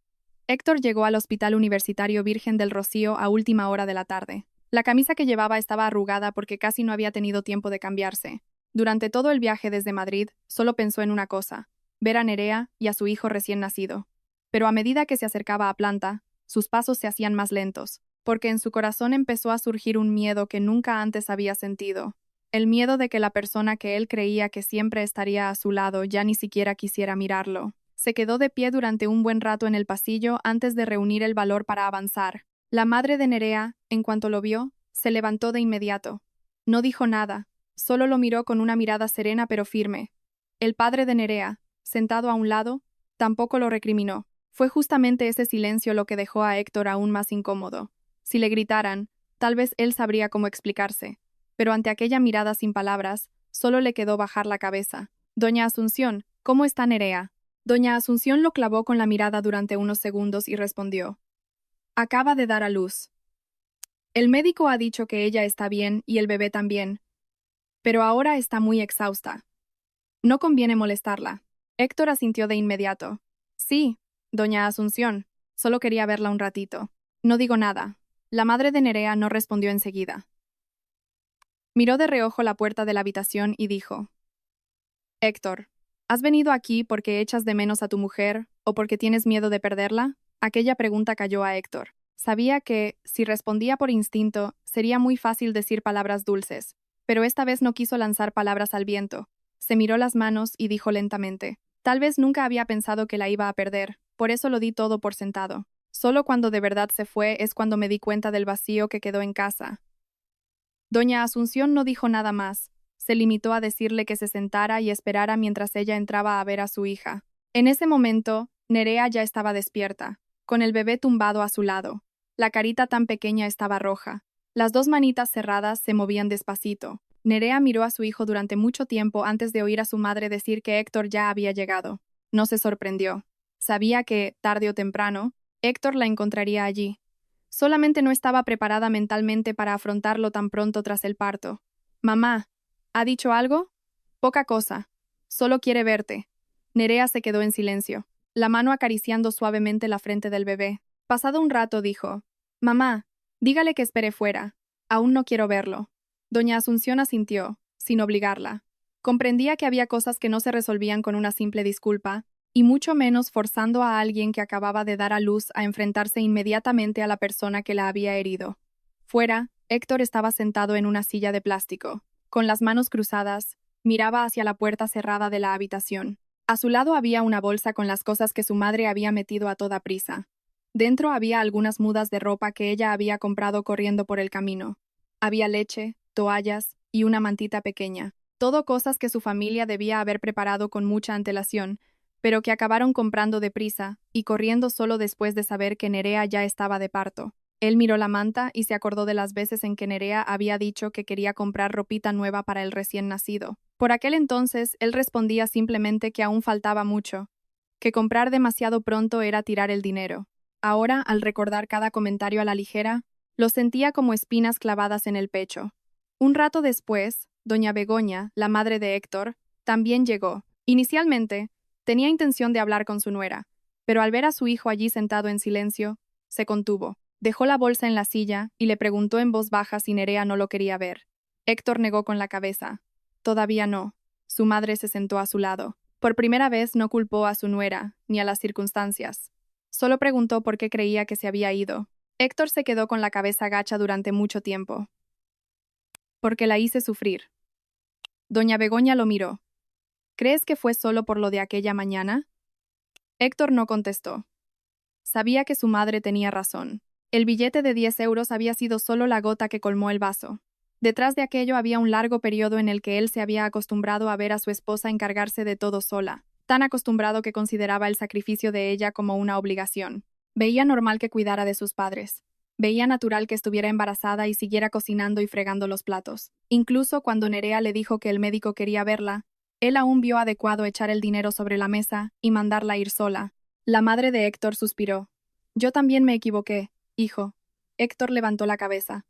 Héctor llegó al Hospital Universitario Virgen del Rocío a última hora de la tarde. La camisa que llevaba estaba arrugada porque casi no había tenido tiempo de cambiarse. Durante todo el viaje desde Madrid, solo pensó en una cosa: ver a Nerea y a su hijo recién nacido. Pero a medida que se acercaba a Planta, sus pasos se hacían más lentos, porque en su corazón empezó a surgir un miedo que nunca antes había sentido. El miedo de que la persona que él creía que siempre estaría a su lado ya ni siquiera quisiera mirarlo. Se quedó de pie durante un buen rato en el pasillo antes de reunir el valor para avanzar. La madre de Nerea, en cuanto lo vio, se levantó de inmediato. No dijo nada, solo lo miró con una mirada serena pero firme. El padre de Nerea, sentado a un lado, tampoco lo recriminó. Fue justamente ese silencio lo que dejó a Héctor aún más incómodo. Si le gritaran, tal vez él sabría cómo explicarse, pero ante aquella mirada sin palabras, solo le quedó bajar la cabeza. «Doña Asunción, ¿cómo está Nerea?». Doña Asunción lo clavó con la mirada durante unos segundos y respondió: «Acaba de dar a luz. El médico ha dicho que ella está bien y el bebé también, pero ahora está muy exhausta. No conviene molestarla». Héctor asintió de inmediato. «Sí, doña Asunción, solo quería verla un ratito». «No digo nada». La madre de Nerea no respondió enseguida. Miró de reojo la puerta de la habitación y dijo: «Héctor, ¿has venido aquí porque echas de menos a tu mujer o porque tienes miedo de perderla?». Aquella pregunta cayó a Héctor. Sabía que, si respondía por instinto, sería muy fácil decir palabras dulces, pero esta vez no quiso lanzar palabras al viento. Se miró las manos y dijo lentamente: «Tal vez nunca había pensado que la iba a perder, por eso lo di todo por sentado. Solo cuando de verdad se fue es cuando me di cuenta del vacío que quedó en casa». Doña Asunción no dijo nada más. Se limitó a decirle que se sentara y esperara mientras ella entraba a ver a su hija. En ese momento, Nerea ya estaba despierta. con el bebé tumbado a su lado. La carita tan pequeña estaba roja. Las dos manitas cerradas se movían despacito. Nerea miró a su hijo durante mucho tiempo antes de oír a su madre decir que Héctor ya había llegado. No se sorprendió. Sabía que, tarde o temprano, Héctor la encontraría allí. Solamente no estaba preparada mentalmente para afrontarlo tan pronto tras el parto. «Mamá, ¿ha dicho algo?» «Poca cosa. Solo quiere verte». Nerea se quedó en silencio, la mano acariciando suavemente la frente del bebé. Pasado un rato dijo: «Mamá, dígale que espere fuera. Aún no quiero verlo». Doña Asunción asintió, sin obligarla. Comprendía que había cosas que no se resolvían con una simple disculpa, y mucho menos forzando a alguien que acababa de dar a luz a enfrentarse inmediatamente a la persona que la había herido. Fuera, Héctor estaba sentado en una silla de plástico. Con las manos cruzadas, miraba hacia la puerta cerrada de la habitación. A su lado había una bolsa con las cosas que su madre había metido a toda prisa. Dentro había algunas mudas de ropa que ella había comprado corriendo por el camino. Había leche, toallas y una mantita pequeña. Todo cosas que su familia debía haber preparado con mucha antelación, pero que acabaron comprando deprisa y corriendo solo después de saber que Nerea ya estaba de parto. Él miró la manta y se acordó de las veces en que Nerea había dicho que quería comprar ropita nueva para el recién nacido. Por aquel entonces, él respondía simplemente que aún faltaba mucho, que comprar demasiado pronto era tirar el dinero. Ahora, al recordar cada comentario a la ligera, lo sentía como espinas clavadas en el pecho. Un rato después, doña Begoña, la madre de Héctor, también llegó. Inicialmente, tenía intención de hablar con su nuera, pero al ver a su hijo allí sentado en silencio, se contuvo. Dejó la bolsa en la silla y le preguntó en voz baja si Nerea no lo quería ver. Héctor negó con la cabeza. Todavía no. Su madre se sentó a su lado. Por primera vez no culpó a su nuera, ni a las circunstancias. Solo preguntó por qué creía que se había ido. Héctor se quedó con la cabeza gacha durante mucho tiempo. «Porque la hice sufrir». Doña Begoña lo miró. «¿Crees que fue solo por lo de aquella mañana?» Héctor no contestó. Sabía que su madre tenía razón. El billete de 10 euros había sido solo la gota que colmó el vaso. Detrás de aquello había un largo periodo en el que él se había acostumbrado a ver a su esposa encargarse de todo sola, tan acostumbrado que consideraba el sacrificio de ella como una obligación. Veía normal que cuidara de sus padres. Veía natural que estuviera embarazada y siguiera cocinando y fregando los platos. Incluso cuando Nerea le dijo que el médico quería verla, él aún vio adecuado echar el dinero sobre la mesa y mandarla ir sola. La madre de Héctor suspiró. «Yo también me equivoqué, hijo». Héctor levantó la cabeza.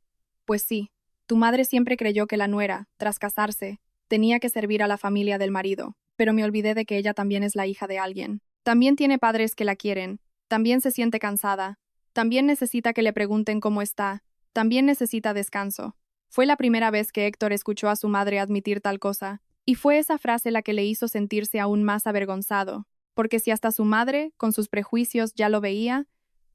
«Pues sí, tu madre siempre creyó que la nuera, tras casarse, tenía que servir a la familia del marido, pero me olvidé de que ella también es la hija de alguien. También tiene padres que la quieren, también se siente cansada, también necesita que le pregunten cómo está, también necesita descanso». Fue la primera vez que Héctor escuchó a su madre admitir tal cosa, y fue esa frase la que le hizo sentirse aún más avergonzado, porque si hasta su madre, con sus prejuicios, ya lo veía,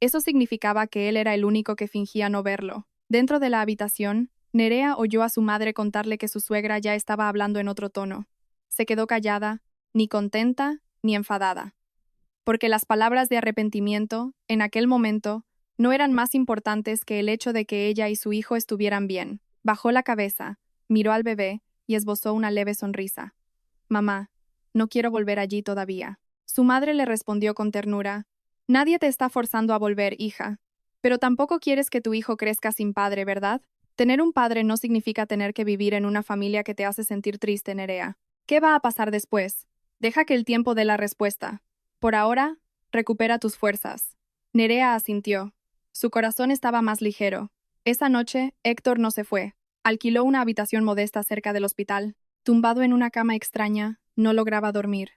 eso significaba que él era el único que fingía no verlo. Dentro de la habitación, Nerea oyó a su madre contarle que su suegra ya estaba hablando en otro tono. Se quedó callada, ni contenta ni enfadada. Porque las palabras de arrepentimiento, en aquel momento, no eran más importantes que el hecho de que ella y su hijo estuvieran bien. Bajó la cabeza, miró al bebé y esbozó una leve sonrisa. «Mamá, no quiero volver allí todavía». Su madre le respondió con ternura: «Nadie te está forzando a volver, hija. Pero tampoco quieres que tu hijo crezca sin padre, ¿verdad? Tener un padre no significa tener que vivir en una familia que te hace sentir triste, Nerea. ¿Qué va a pasar después? Deja que el tiempo dé la respuesta. Por ahora, recupera tus fuerzas». Nerea asintió. Su corazón estaba más ligero. Esa noche, Héctor no se fue. Alquiló una habitación modesta cerca del hospital. Tumbado en una cama extraña, no lograba dormir.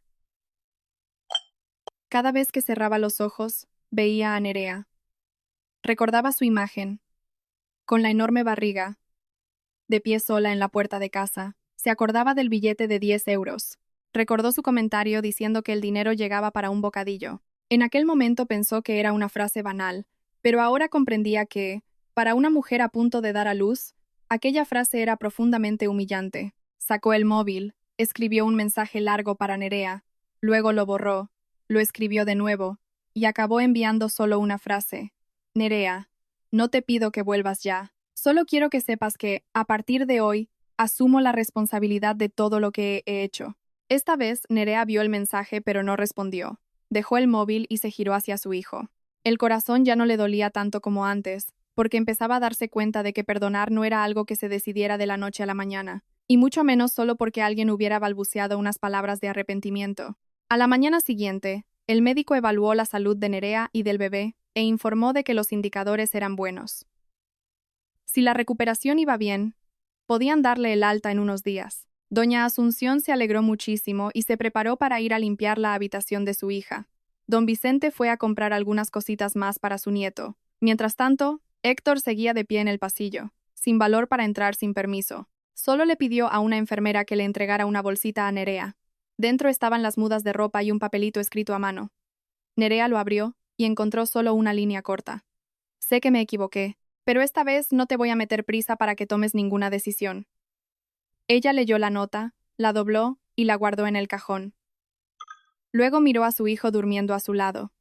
Cada vez que cerraba los ojos, veía a Nerea. Recordaba su imagen, con la enorme barriga, de pie sola en la puerta de casa. Se acordaba del billete de 10 euros. Recordó su comentario diciendo que el dinero llegaba para un bocadillo. En aquel momento pensó que era una frase banal, pero ahora comprendía que, para una mujer a punto de dar a luz, aquella frase era profundamente humillante. Sacó el móvil, escribió un mensaje largo para Nerea, luego lo borró, lo escribió de nuevo, y acabó enviando solo una frase. «Nerea, no te pido que vuelvas ya. Solo quiero que sepas que, a partir de hoy, asumo la responsabilidad de todo lo que he hecho». Esta vez, Nerea vio el mensaje pero no respondió. Dejó el móvil y se giró hacia su hijo. El corazón ya no le dolía tanto como antes, porque empezaba a darse cuenta de que perdonar no era algo que se decidiera de la noche a la mañana, y mucho menos solo porque alguien hubiera balbuceado unas palabras de arrepentimiento. A la mañana siguiente, el médico evaluó la salud de Nerea y del bebé e informó de que los indicadores eran buenos. Si la recuperación iba bien, podían darle el alta en unos días. Doña Asunción se alegró muchísimo y se preparó para ir a limpiar la habitación de su hija. Don Vicente fue a comprar algunas cositas más para su nieto. Mientras tanto, Héctor seguía de pie en el pasillo, sin valor para entrar sin permiso. Solo le pidió a una enfermera que le entregara una bolsita a Nerea. Dentro estaban las mudas de ropa y un papelito escrito a mano. Nerea lo abrió y encontró solo una línea corta. Sé que me equivoqué, pero esta vez no te voy a meter prisa para que tomes ninguna decisión. Ella leyó la nota, la dobló y la guardó en el cajón. Luego miró a su hijo durmiendo a su lado.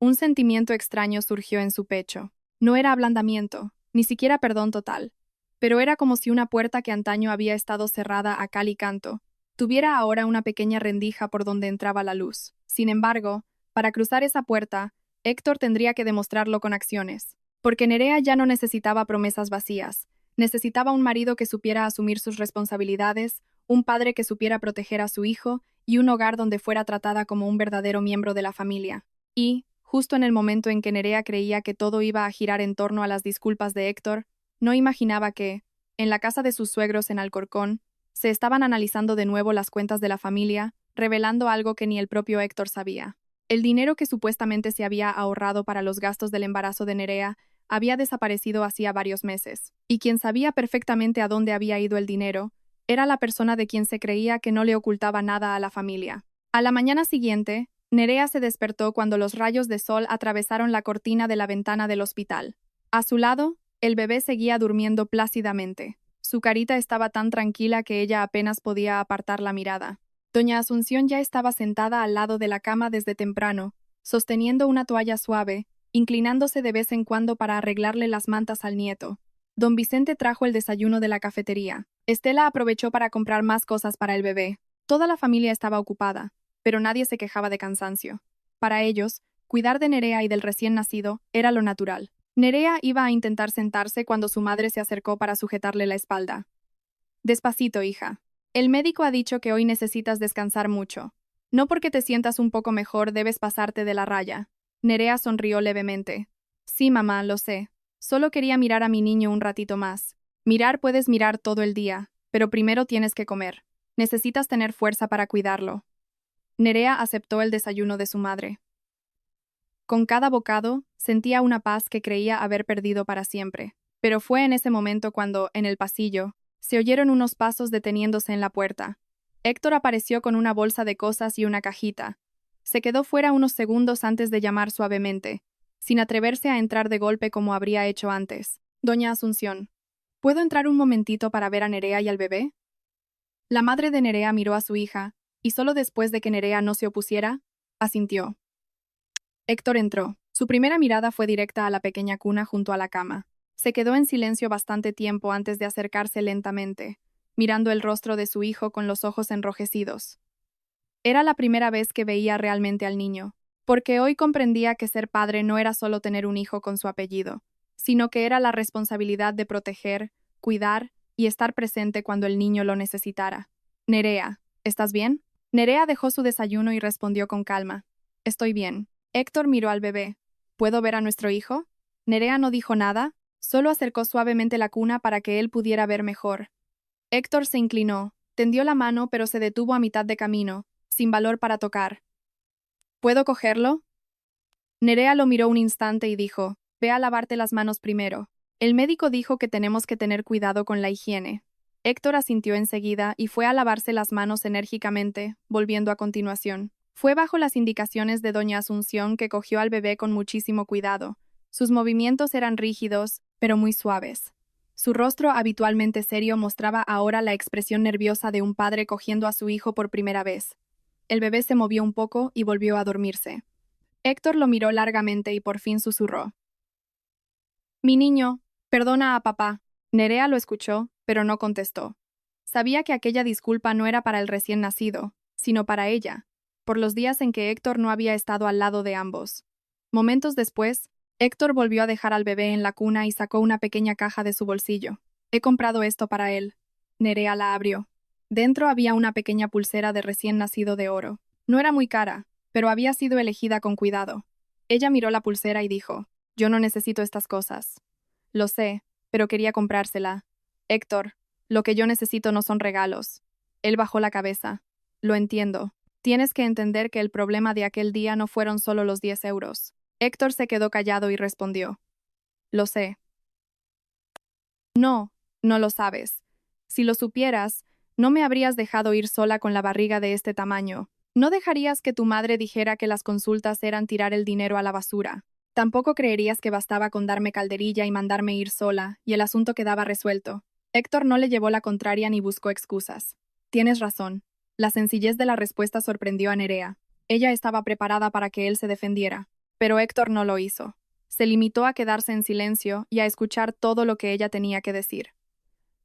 Un sentimiento extraño surgió en su pecho. No era ablandamiento, ni siquiera perdón total, pero era como si una puerta que antaño había estado cerrada a cal y canto tuviera ahora una pequeña rendija por donde entraba la luz. Sin embargo, para cruzar esa puerta, Héctor tendría que demostrarlo con acciones, porque Nerea ya no necesitaba promesas vacías, necesitaba un marido que supiera asumir sus responsabilidades, un padre que supiera proteger a su hijo y un hogar donde fuera tratada como un verdadero miembro de la familia. Y, justo en el momento en que Nerea creía que todo iba a girar en torno a las disculpas de Héctor, no imaginaba que, en la casa de sus suegros en Alcorcón, se estaban analizando de nuevo las cuentas de la familia, revelando algo que ni el propio Héctor sabía. El dinero que supuestamente se había ahorrado para los gastos del embarazo de Nerea había desaparecido hacía varios meses, y quien sabía perfectamente a dónde había ido el dinero era la persona de quien se creía que no le ocultaba nada a la familia. A la mañana siguiente, Nerea se despertó cuando los rayos de sol atravesaron la cortina de la ventana del hospital. A su lado, el bebé seguía durmiendo plácidamente. Su carita estaba tan tranquila que ella apenas podía apartar la mirada. Doña Asunción ya estaba sentada al lado de la cama desde temprano, sosteniendo una toalla suave, inclinándose de vez en cuando para arreglarle las mantas al nieto. Don Vicente trajo el desayuno de la cafetería. Estela aprovechó para comprar más cosas para el bebé. Toda la familia estaba ocupada, pero nadie se quejaba de cansancio. Para ellos, cuidar de Nerea y del recién nacido era lo natural. Nerea iba a intentar sentarse cuando su madre se acercó para sujetarle la espalda. Despacito, hija. El médico ha dicho que hoy necesitas descansar mucho. No porque te sientas un poco mejor debes pasarte de la raya. Nerea sonrió levemente. Sí, mamá, lo sé. Solo quería mirar a mi niño un ratito más. Mirar puedes mirar todo el día, pero primero tienes que comer. Necesitas tener fuerza para cuidarlo. Nerea aceptó el desayuno de su madre. Con cada bocado, sentía una paz que creía haber perdido para siempre. Pero fue en ese momento cuando, en el pasillo, se oyeron unos pasos deteniéndose en la puerta. Héctor apareció con una bolsa de cosas y una cajita. Se quedó fuera unos segundos antes de llamar suavemente, sin atreverse a entrar de golpe como habría hecho antes. Doña Asunción, ¿puedo entrar un momentito para ver a Nerea y al bebé? La madre de Nerea miró a su hija, y solo después de que Nerea no se opusiera, asintió. Héctor entró. Su primera mirada fue directa a la pequeña cuna junto a la cama. Se quedó en silencio bastante tiempo antes de acercarse lentamente, mirando el rostro de su hijo con los ojos enrojecidos. Era la primera vez que veía realmente al niño, porque hoy comprendía que ser padre no era solo tener un hijo con su apellido, sino que era la responsabilidad de proteger, cuidar y estar presente cuando el niño lo necesitara. Nerea, ¿estás bien? Nerea dejó su desayuno y respondió con calma. Estoy bien. Héctor miró al bebé. ¿Puedo ver a nuestro hijo? Nerea no dijo nada, solo acercó suavemente la cuna para que él pudiera ver mejor. Héctor se inclinó, tendió la mano pero se detuvo a mitad de camino, sin valor para tocar. ¿Puedo cogerlo? Nerea lo miró un instante y dijo, ve a lavarte las manos primero. El médico dijo que tenemos que tener cuidado con la higiene. Héctor asintió enseguida y fue a lavarse las manos enérgicamente, volviendo a continuación. Fue bajo las indicaciones de doña Asunción que cogió al bebé con muchísimo cuidado. Sus movimientos eran rígidos, pero muy suaves. Su rostro habitualmente serio mostraba ahora la expresión nerviosa de un padre cogiendo a su hijo por primera vez. El bebé se movió un poco y volvió a dormirse. Héctor lo miró largamente y por fin susurró. Mi niño, perdona a papá. Nerea lo escuchó, pero no contestó. Sabía que aquella disculpa no era para el recién nacido, sino para ella, por los días en que Héctor no había estado al lado de ambos. Momentos después, Héctor volvió a dejar al bebé en la cuna y sacó una pequeña caja de su bolsillo. He comprado esto para él. Nerea la abrió. Dentro había una pequeña pulsera de recién nacido de oro. No era muy cara, pero había sido elegida con cuidado. Ella miró la pulsera y dijo, «Yo no necesito estas cosas». «Lo sé, pero quería comprársela». «Héctor, lo que yo necesito no son regalos». Él bajó la cabeza. «Lo entiendo. Tienes que entender que el problema de aquel día no fueron solo los 10 euros». Héctor se quedó callado y respondió, «Lo sé». «No, no lo sabes. Si lo supieras, no me habrías dejado ir sola con la barriga de este tamaño. No dejarías que tu madre dijera que las consultas eran tirar el dinero a la basura. Tampoco creerías que bastaba con darme calderilla y mandarme ir sola, y el asunto quedaba resuelto». Héctor no le llevó la contraria ni buscó excusas. «Tienes razón». La sencillez de la respuesta sorprendió a Nerea. Ella estaba preparada para que él se defendiera. Pero Héctor no lo hizo. Se limitó a quedarse en silencio y a escuchar todo lo que ella tenía que decir.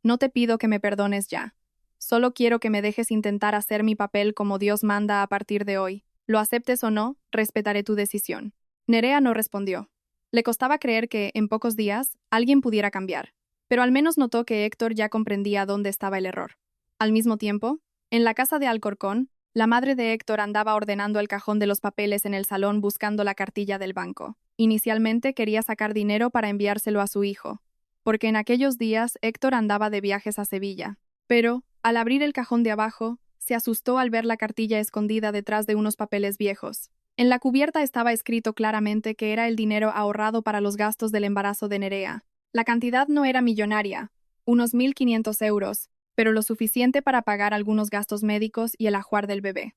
«No te pido que me perdones ya. Solo quiero que me dejes intentar hacer mi papel como Dios manda a partir de hoy. Lo aceptes o no, respetaré tu decisión». Nerea no respondió. Le costaba creer que, en pocos días, alguien pudiera cambiar. Pero al menos notó que Héctor ya comprendía dónde estaba el error. Al mismo tiempo, en la casa de Alcorcón, la madre de Héctor andaba ordenando el cajón de los papeles en el salón buscando la cartilla del banco. Inicialmente quería sacar dinero para enviárselo a su hijo, porque en aquellos días Héctor andaba de viajes a Sevilla. Pero, al abrir el cajón de abajo, se asustó al ver la cartilla escondida detrás de unos papeles viejos. En la cubierta estaba escrito claramente que era el dinero ahorrado para los gastos del embarazo de Nerea. La cantidad no era millonaria, unos 1.500 euros, pero lo suficiente para pagar algunos gastos médicos y el ajuar del bebé.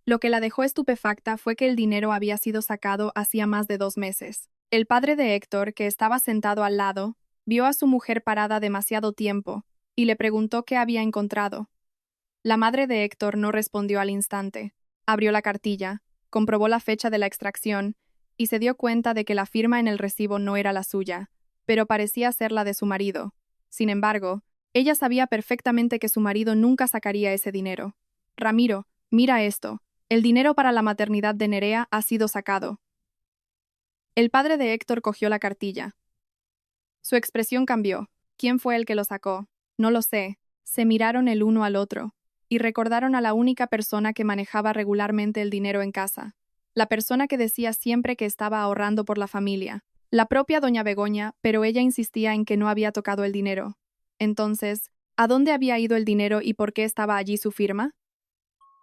Lo que la dejó estupefacta fue que el dinero había sido sacado hacía más de 2 meses. El padre de Héctor, que estaba sentado al lado, vio a su mujer parada demasiado tiempo y le preguntó qué había encontrado. La madre de Héctor no respondió al instante. Abrió la cartilla, comprobó la fecha de la extracción y se dio cuenta de que la firma en el recibo no era la suya, pero parecía ser la de su marido. Sin embargo, ella sabía perfectamente que su marido nunca sacaría ese dinero. «Ramiro, mira esto. El dinero para la maternidad de Nerea ha sido sacado». El padre de Héctor cogió la cartilla. Su expresión cambió. ¿Quién fue el que lo sacó? No lo sé. Se miraron el uno al otro y recordaron a la única persona que manejaba regularmente el dinero en casa. La persona que decía siempre que estaba ahorrando por la familia. La propia doña Begoña, pero ella insistía en que no había tocado el dinero. Entonces, ¿a dónde había ido el dinero y por qué estaba allí su firma?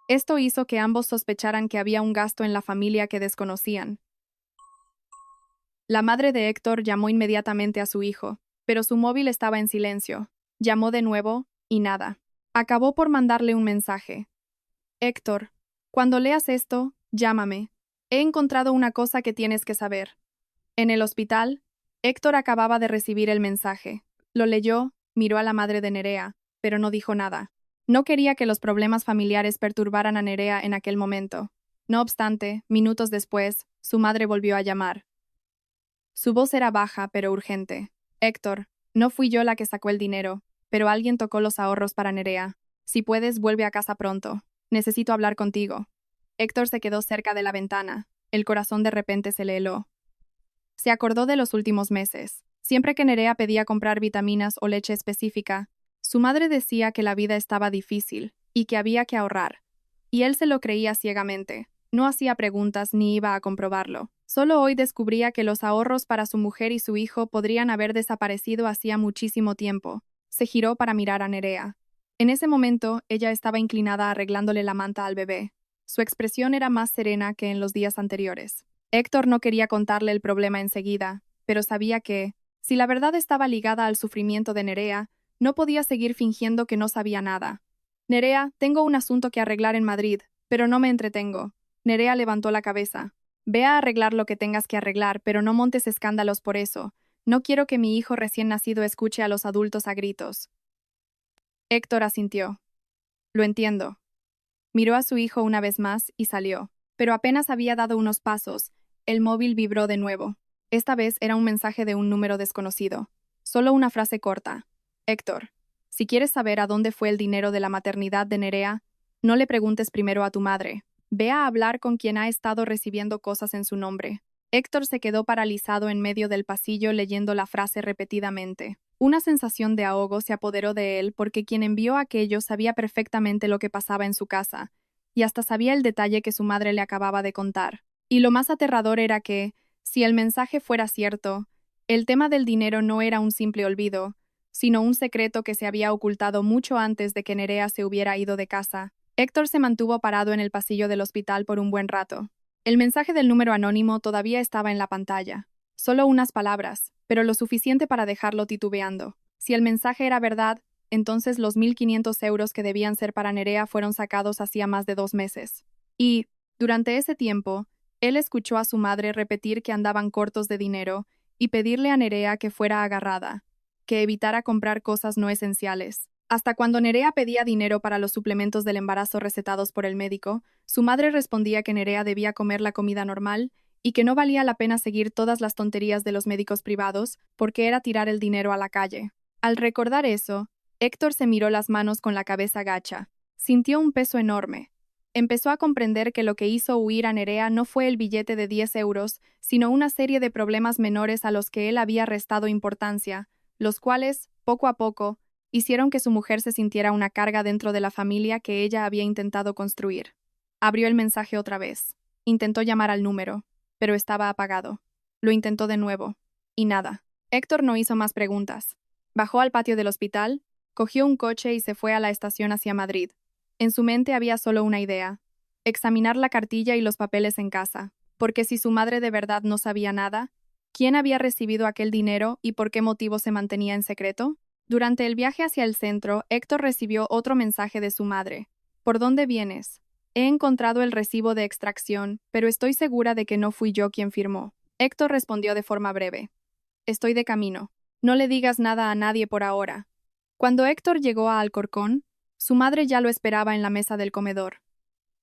Esto hizo que ambos sospecharan que había un gasto en la familia que desconocían. La madre de Héctor llamó inmediatamente a su hijo, pero su móvil estaba en silencio. Llamó de nuevo, y nada. Acabó por mandarle un mensaje. «Héctor, cuando leas esto, llámame. He encontrado una cosa que tienes que saber». En el hospital, Héctor acababa de recibir el mensaje. Lo leyó, miró a la madre de Nerea, pero no dijo nada. No quería que los problemas familiares perturbaran a Nerea en aquel momento. No obstante, minutos después, su madre volvió a llamar. Su voz era baja, pero urgente. «Héctor, no fui yo la que sacó el dinero, pero alguien tocó los ahorros para Nerea. Si puedes, vuelve a casa pronto. Necesito hablar contigo». Héctor se quedó cerca de la ventana. El corazón de repente se le heló. Se acordó de los últimos meses. Siempre que Nerea pedía comprar vitaminas o leche específica, su madre decía que la vida estaba difícil y que había que ahorrar. Y él se lo creía ciegamente. No hacía preguntas ni iba a comprobarlo. Solo hoy descubría que los ahorros para su mujer y su hijo podrían haber desaparecido hacía muchísimo tiempo. Se giró para mirar a Nerea. En ese momento, ella estaba inclinada arreglándole la manta al bebé. Su expresión era más serena que en los días anteriores. Héctor no quería contarle el problema enseguida, pero sabía que, si la verdad estaba ligada al sufrimiento de Nerea, no podía seguir fingiendo que no sabía nada. «Nerea, tengo un asunto que arreglar en Madrid, pero no me entretengo». Nerea levantó la cabeza. «Ve a arreglar lo que tengas que arreglar, pero no montes escándalos por eso. No quiero que mi hijo recién nacido escuche a los adultos a gritos». Héctor asintió. «Lo entiendo». Miró a su hijo una vez más y salió. Pero apenas había dado unos pasos, el móvil vibró de nuevo. Esta vez era un mensaje de un número desconocido. Solo una frase corta. «Héctor, si quieres saber a dónde fue el dinero de la maternidad de Nerea, no le preguntes primero a tu madre. Ve a hablar con quien ha estado recibiendo cosas en su nombre». Héctor se quedó paralizado en medio del pasillo leyendo la frase repetidamente. Una sensación de ahogo se apoderó de él porque quien envió aquello sabía perfectamente lo que pasaba en su casa, y hasta sabía el detalle que su madre le acababa de contar. Y lo más aterrador era que, si el mensaje fuera cierto, el tema del dinero no era un simple olvido, sino un secreto que se había ocultado mucho antes de que Nerea se hubiera ido de casa. Héctor se mantuvo parado en el pasillo del hospital por un buen rato. El mensaje del número anónimo todavía estaba en la pantalla. Solo unas palabras, pero lo suficiente para dejarlo titubeando. Si el mensaje era verdad, entonces los 1.500 euros que debían ser para Nerea fueron sacados hacía más de 2 meses. Y, durante ese tiempo, él escuchó a su madre repetir que andaban cortos de dinero y pedirle a Nerea que fuera agarrada, que evitara comprar cosas no esenciales. Hasta cuando Nerea pedía dinero para los suplementos del embarazo recetados por el médico, su madre respondía que Nerea debía comer la comida normal y que no valía la pena seguir todas las tonterías de los médicos privados porque era tirar el dinero a la calle. Al recordar eso, Héctor se miró las manos con la cabeza gacha. Sintió un peso enorme. Empezó a comprender que lo que hizo huir a Nerea no fue el billete de 10 euros, sino una serie de problemas menores a los que él había restado importancia, los cuales, poco a poco, hicieron que su mujer se sintiera una carga dentro de la familia que ella había intentado construir. Abrió el mensaje otra vez. Intentó llamar al número, pero estaba apagado. Lo intentó de nuevo. Y nada. Héctor no hizo más preguntas. Bajó al patio del hospital, cogió un coche y se fue a la estación hacia Madrid. En su mente había solo una idea: examinar la cartilla y los papeles en casa, porque si su madre de verdad no sabía nada, ¿quién había recibido aquel dinero y por qué motivo se mantenía en secreto? Durante el viaje hacia el centro, Héctor recibió otro mensaje de su madre. ¿Por dónde vienes? He encontrado el recibo de extracción, pero estoy segura de que no fui yo quien firmó. Héctor respondió de forma breve. Estoy de camino. No le digas nada a nadie por ahora. Cuando Héctor llegó a Alcorcón, su madre ya lo esperaba en la mesa del comedor.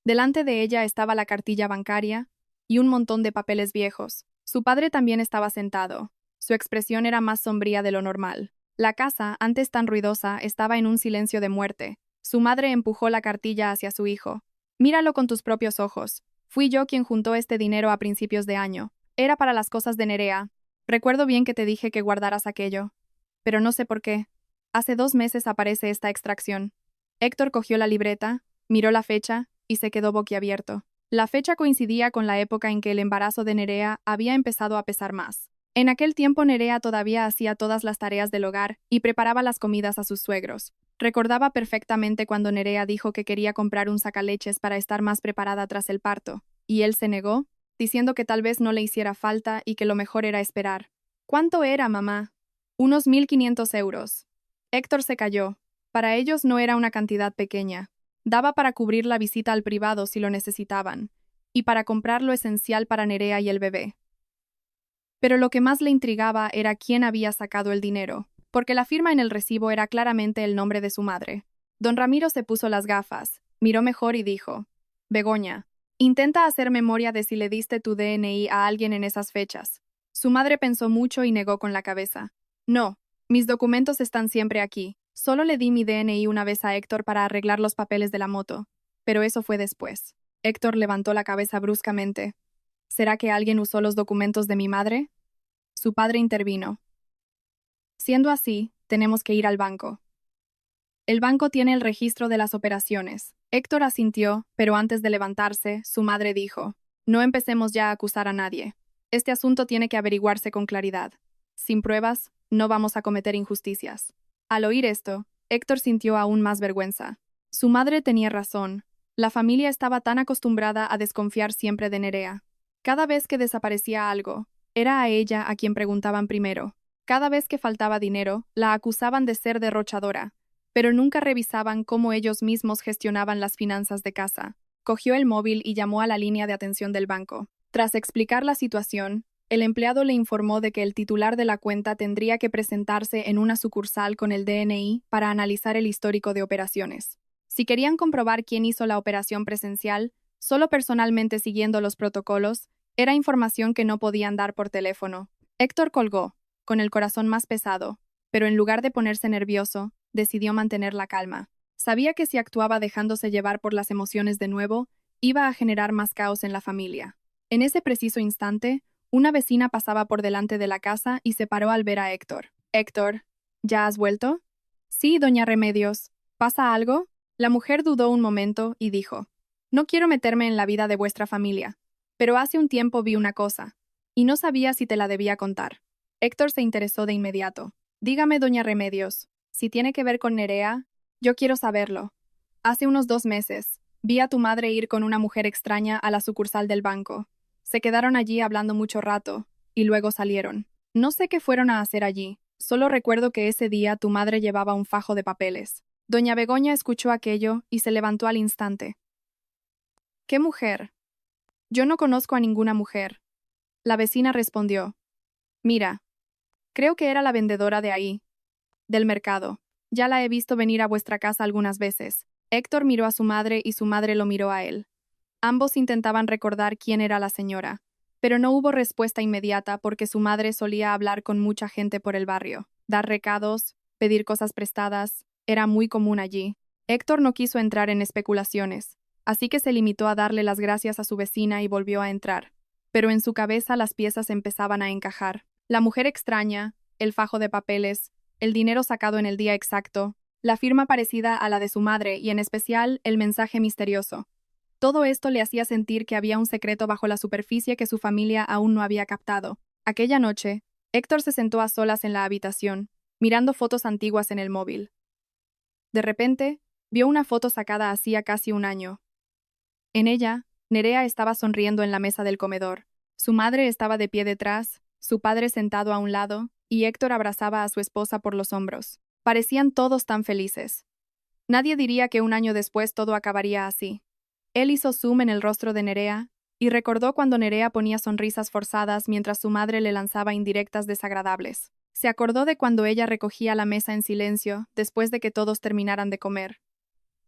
Delante de ella estaba la cartilla bancaria y un montón de papeles viejos. Su padre también estaba sentado. Su expresión era más sombría de lo normal. La casa, antes tan ruidosa, estaba en un silencio de muerte. Su madre empujó la cartilla hacia su hijo. Míralo con tus propios ojos. Fui yo quien juntó este dinero a principios de año. Era para las cosas de Nerea. Recuerdo bien que te dije que guardaras aquello. Pero no sé por qué. Hace 2 meses aparece esta extracción. Héctor cogió la libreta, miró la fecha y se quedó boquiabierto. La fecha coincidía con la época en que el embarazo de Nerea había empezado a pesar más. En aquel tiempo Nerea todavía hacía todas las tareas del hogar y preparaba las comidas a sus suegros. Recordaba perfectamente cuando Nerea dijo que quería comprar un sacaleches para estar más preparada tras el parto, y él se negó, diciendo que tal vez no le hiciera falta y que lo mejor era esperar. ¿Cuánto era, mamá? Unos 1.500 euros. Héctor se calló. Para ellos no era una cantidad pequeña. Daba para cubrir la visita al privado si lo necesitaban, y para comprar lo esencial para Nerea y el bebé. Pero lo que más le intrigaba era quién había sacado el dinero, porque la firma en el recibo era claramente el nombre de su madre. Don Ramiro se puso las gafas, miró mejor y dijo: Begoña, intenta hacer memoria de si le diste tu DNI a alguien en esas fechas. Su madre pensó mucho y negó con la cabeza. No, mis documentos están siempre aquí. Solo le di mi DNI una vez a Héctor para arreglar los papeles de la moto, pero eso fue después. Héctor levantó la cabeza bruscamente. ¿Será que alguien usó los documentos de mi madre? Su padre intervino. Siendo así, tenemos que ir al banco. El banco tiene el registro de las operaciones. Héctor asintió, pero antes de levantarse, su madre dijo: No empecemos ya a acusar a nadie. Este asunto tiene que averiguarse con claridad. Sin pruebas, no vamos a cometer injusticias. Al oír esto, Héctor sintió aún más vergüenza. Su madre tenía razón. La familia estaba tan acostumbrada a desconfiar siempre de Nerea. Cada vez que desaparecía algo, era a ella a quien preguntaban primero. Cada vez que faltaba dinero, la acusaban de ser derrochadora, pero nunca revisaban cómo ellos mismos gestionaban las finanzas de casa. Cogió el móvil y llamó a la línea de atención del banco. Tras explicar la situación, el empleado le informó de que el titular de la cuenta tendría que presentarse en una sucursal con el DNI para analizar el histórico de operaciones. Si querían comprobar quién hizo la operación presencial, solo personalmente siguiendo los protocolos, era información que no podían dar por teléfono. Héctor colgó, con el corazón más pesado, pero en lugar de ponerse nervioso, decidió mantener la calma. Sabía que si actuaba dejándose llevar por las emociones de nuevo, iba a generar más caos en la familia. En ese preciso instante, Una vecina pasaba por delante de la casa y se paró al ver a Héctor. Héctor, ¿ya has vuelto? Sí, doña Remedios. ¿Pasa algo? La mujer dudó un momento y dijo: No quiero meterme en la vida de vuestra familia, pero hace un tiempo vi una cosa, y no sabía si te la debía contar. Héctor se interesó de inmediato. Dígame, doña Remedios, si tiene que ver con Nerea, yo quiero saberlo. Hace unos 2 meses, vi a tu madre ir con una mujer extraña a la sucursal del banco. Se quedaron allí hablando mucho rato, y luego salieron. No sé qué fueron a hacer allí, solo recuerdo que ese día tu madre llevaba un fajo de papeles. Doña Begoña escuchó aquello y se levantó al instante. ¿Qué mujer? Yo no conozco a ninguna mujer. La vecina respondió. Mira, creo que era la vendedora de ahí, del mercado. Ya la he visto venir a vuestra casa algunas veces. Héctor miró a su madre y su madre lo miró a él. Ambos intentaban recordar quién era la señora, pero no hubo respuesta inmediata porque su madre solía hablar con mucha gente por el barrio, dar recados, pedir cosas prestadas, era muy común allí. Héctor no quiso entrar en especulaciones, así que se limitó a darle las gracias a su vecina y volvió a entrar. Pero en su cabeza las piezas empezaban a encajar. La mujer extraña, el fajo de papeles, el dinero sacado en el día exacto, la firma parecida a la de su madre y en especial el mensaje misterioso. Todo esto le hacía sentir que había un secreto bajo la superficie que su familia aún no había captado. Aquella noche, Héctor se sentó a solas en la habitación, mirando fotos antiguas en el móvil. De repente, vio una foto sacada hacía casi un año. En ella, Nerea estaba sonriendo en la mesa del comedor. Su madre estaba de pie detrás, su padre sentado a un lado, y Héctor abrazaba a su esposa por los hombros. Parecían todos tan felices. Nadie diría que un año después todo acabaría así. Él hizo zoom en el rostro de Nerea, y recordó cuando Nerea ponía sonrisas forzadas mientras su madre le lanzaba indirectas desagradables. Se acordó de cuando ella recogía la mesa en silencio, después de que todos terminaran de comer.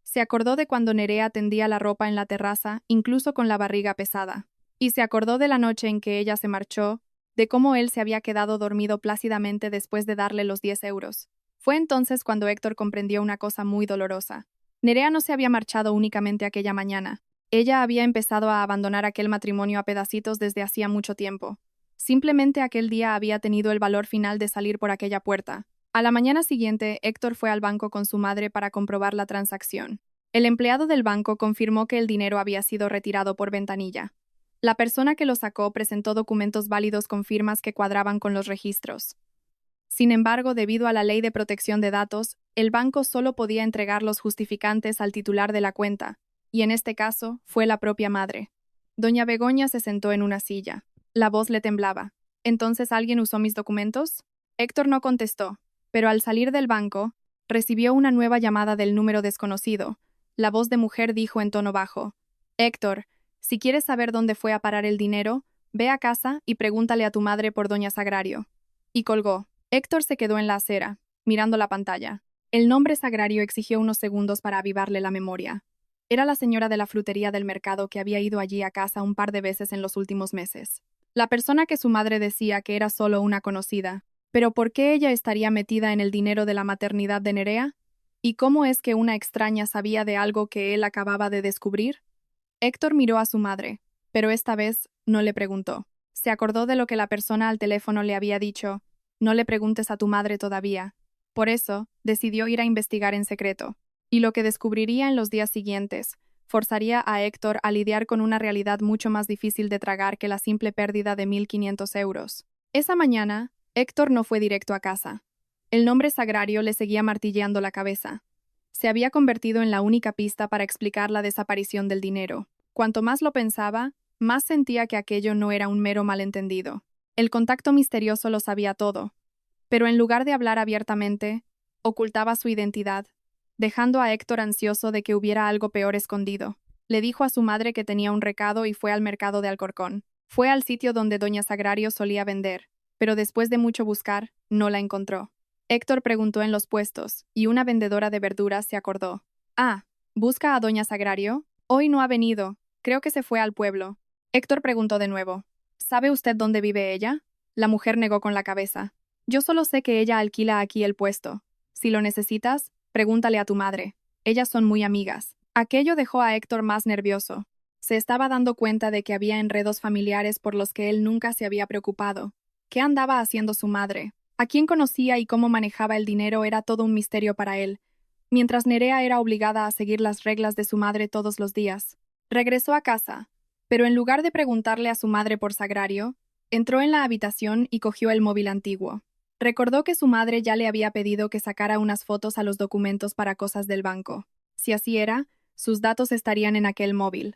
Se acordó de cuando Nerea tendía la ropa en la terraza, incluso con la barriga pesada. Y se acordó de la noche en que ella se marchó, de cómo él se había quedado dormido plácidamente después de darle los 10 euros. Fue entonces cuando Héctor comprendió una cosa muy dolorosa. Nerea no se había marchado únicamente aquella mañana. Ella había empezado a abandonar aquel matrimonio a pedacitos desde hacía mucho tiempo. Simplemente aquel día había tenido el valor final de salir por aquella puerta. A la mañana siguiente, Héctor fue al banco con su madre para comprobar la transacción. El empleado del banco confirmó que el dinero había sido retirado por ventanilla. La persona que lo sacó presentó documentos válidos con firmas que cuadraban con los registros. Sin embargo, debido a la ley de protección de datos, el banco solo podía entregar los justificantes al titular de la cuenta, y en este caso fue la propia madre. Doña Begoña se sentó en una silla. La voz le temblaba. ¿Entonces alguien usó mis documentos? Héctor no contestó, pero al salir del banco, recibió una nueva llamada del número desconocido. La voz de mujer dijo en tono bajo: Héctor, si quieres saber dónde fue a parar el dinero, ve a casa y pregúntale a tu madre por doña Sagrario. Y colgó. Héctor se quedó en la acera, mirando la pantalla. El nombre Sagrario exigió unos segundos para avivarle la memoria. Era la señora de la frutería del mercado que había ido allí a casa un par de veces en los últimos meses. La persona que su madre decía que era solo una conocida. ¿Pero por qué ella estaría metida en el dinero de la maternidad de Nerea? ¿Y cómo es que una extraña sabía de algo que él acababa de descubrir? Héctor miró a su madre, pero esta vez no le preguntó. Se acordó de lo que la persona al teléfono le había dicho: no le preguntes a tu madre todavía. Por eso, decidió ir a investigar en secreto. Y lo que descubriría en los días siguientes forzaría a Héctor a lidiar con una realidad mucho más difícil de tragar que la simple pérdida de 1.500 euros. Esa mañana, Héctor no fue directo a casa. El nombre Sagrario le seguía martilleando la cabeza. Se había convertido en la única pista para explicar la desaparición del dinero. Cuanto más lo pensaba, más sentía que aquello no era un mero malentendido. El contacto misterioso lo sabía todo, pero en lugar de hablar abiertamente, ocultaba su identidad, dejando a Héctor ansioso de que hubiera algo peor escondido. Le dijo a su madre que tenía un recado y fue al mercado de Alcorcón. Fue al sitio donde doña Sagrario solía vender, pero después de mucho buscar, no la encontró. Héctor preguntó en los puestos, y una vendedora de verduras se acordó. Ah, ¿busca a doña Sagrario? Hoy no ha venido, creo que se fue al pueblo. Héctor preguntó de nuevo. ¿Sabe usted dónde vive ella? La mujer negó con la cabeza. Yo solo sé que ella alquila aquí el puesto. Si lo necesitas, pregúntale a tu madre. Ellas son muy amigas. Aquello dejó a Héctor más nervioso. Se estaba dando cuenta de que había enredos familiares por los que él nunca se había preocupado. ¿Qué andaba haciendo su madre? A quién conocía y cómo manejaba el dinero era todo un misterio para él, mientras Nerea era obligada a seguir las reglas de su madre todos los días. Regresó a casa, pero en lugar de preguntarle a su madre por Sagrario, entró en la habitación y cogió el móvil antiguo. Recordó que su madre ya le había pedido que sacara unas fotos a los documentos para cosas del banco. Si así era, sus datos estarían en aquel móvil.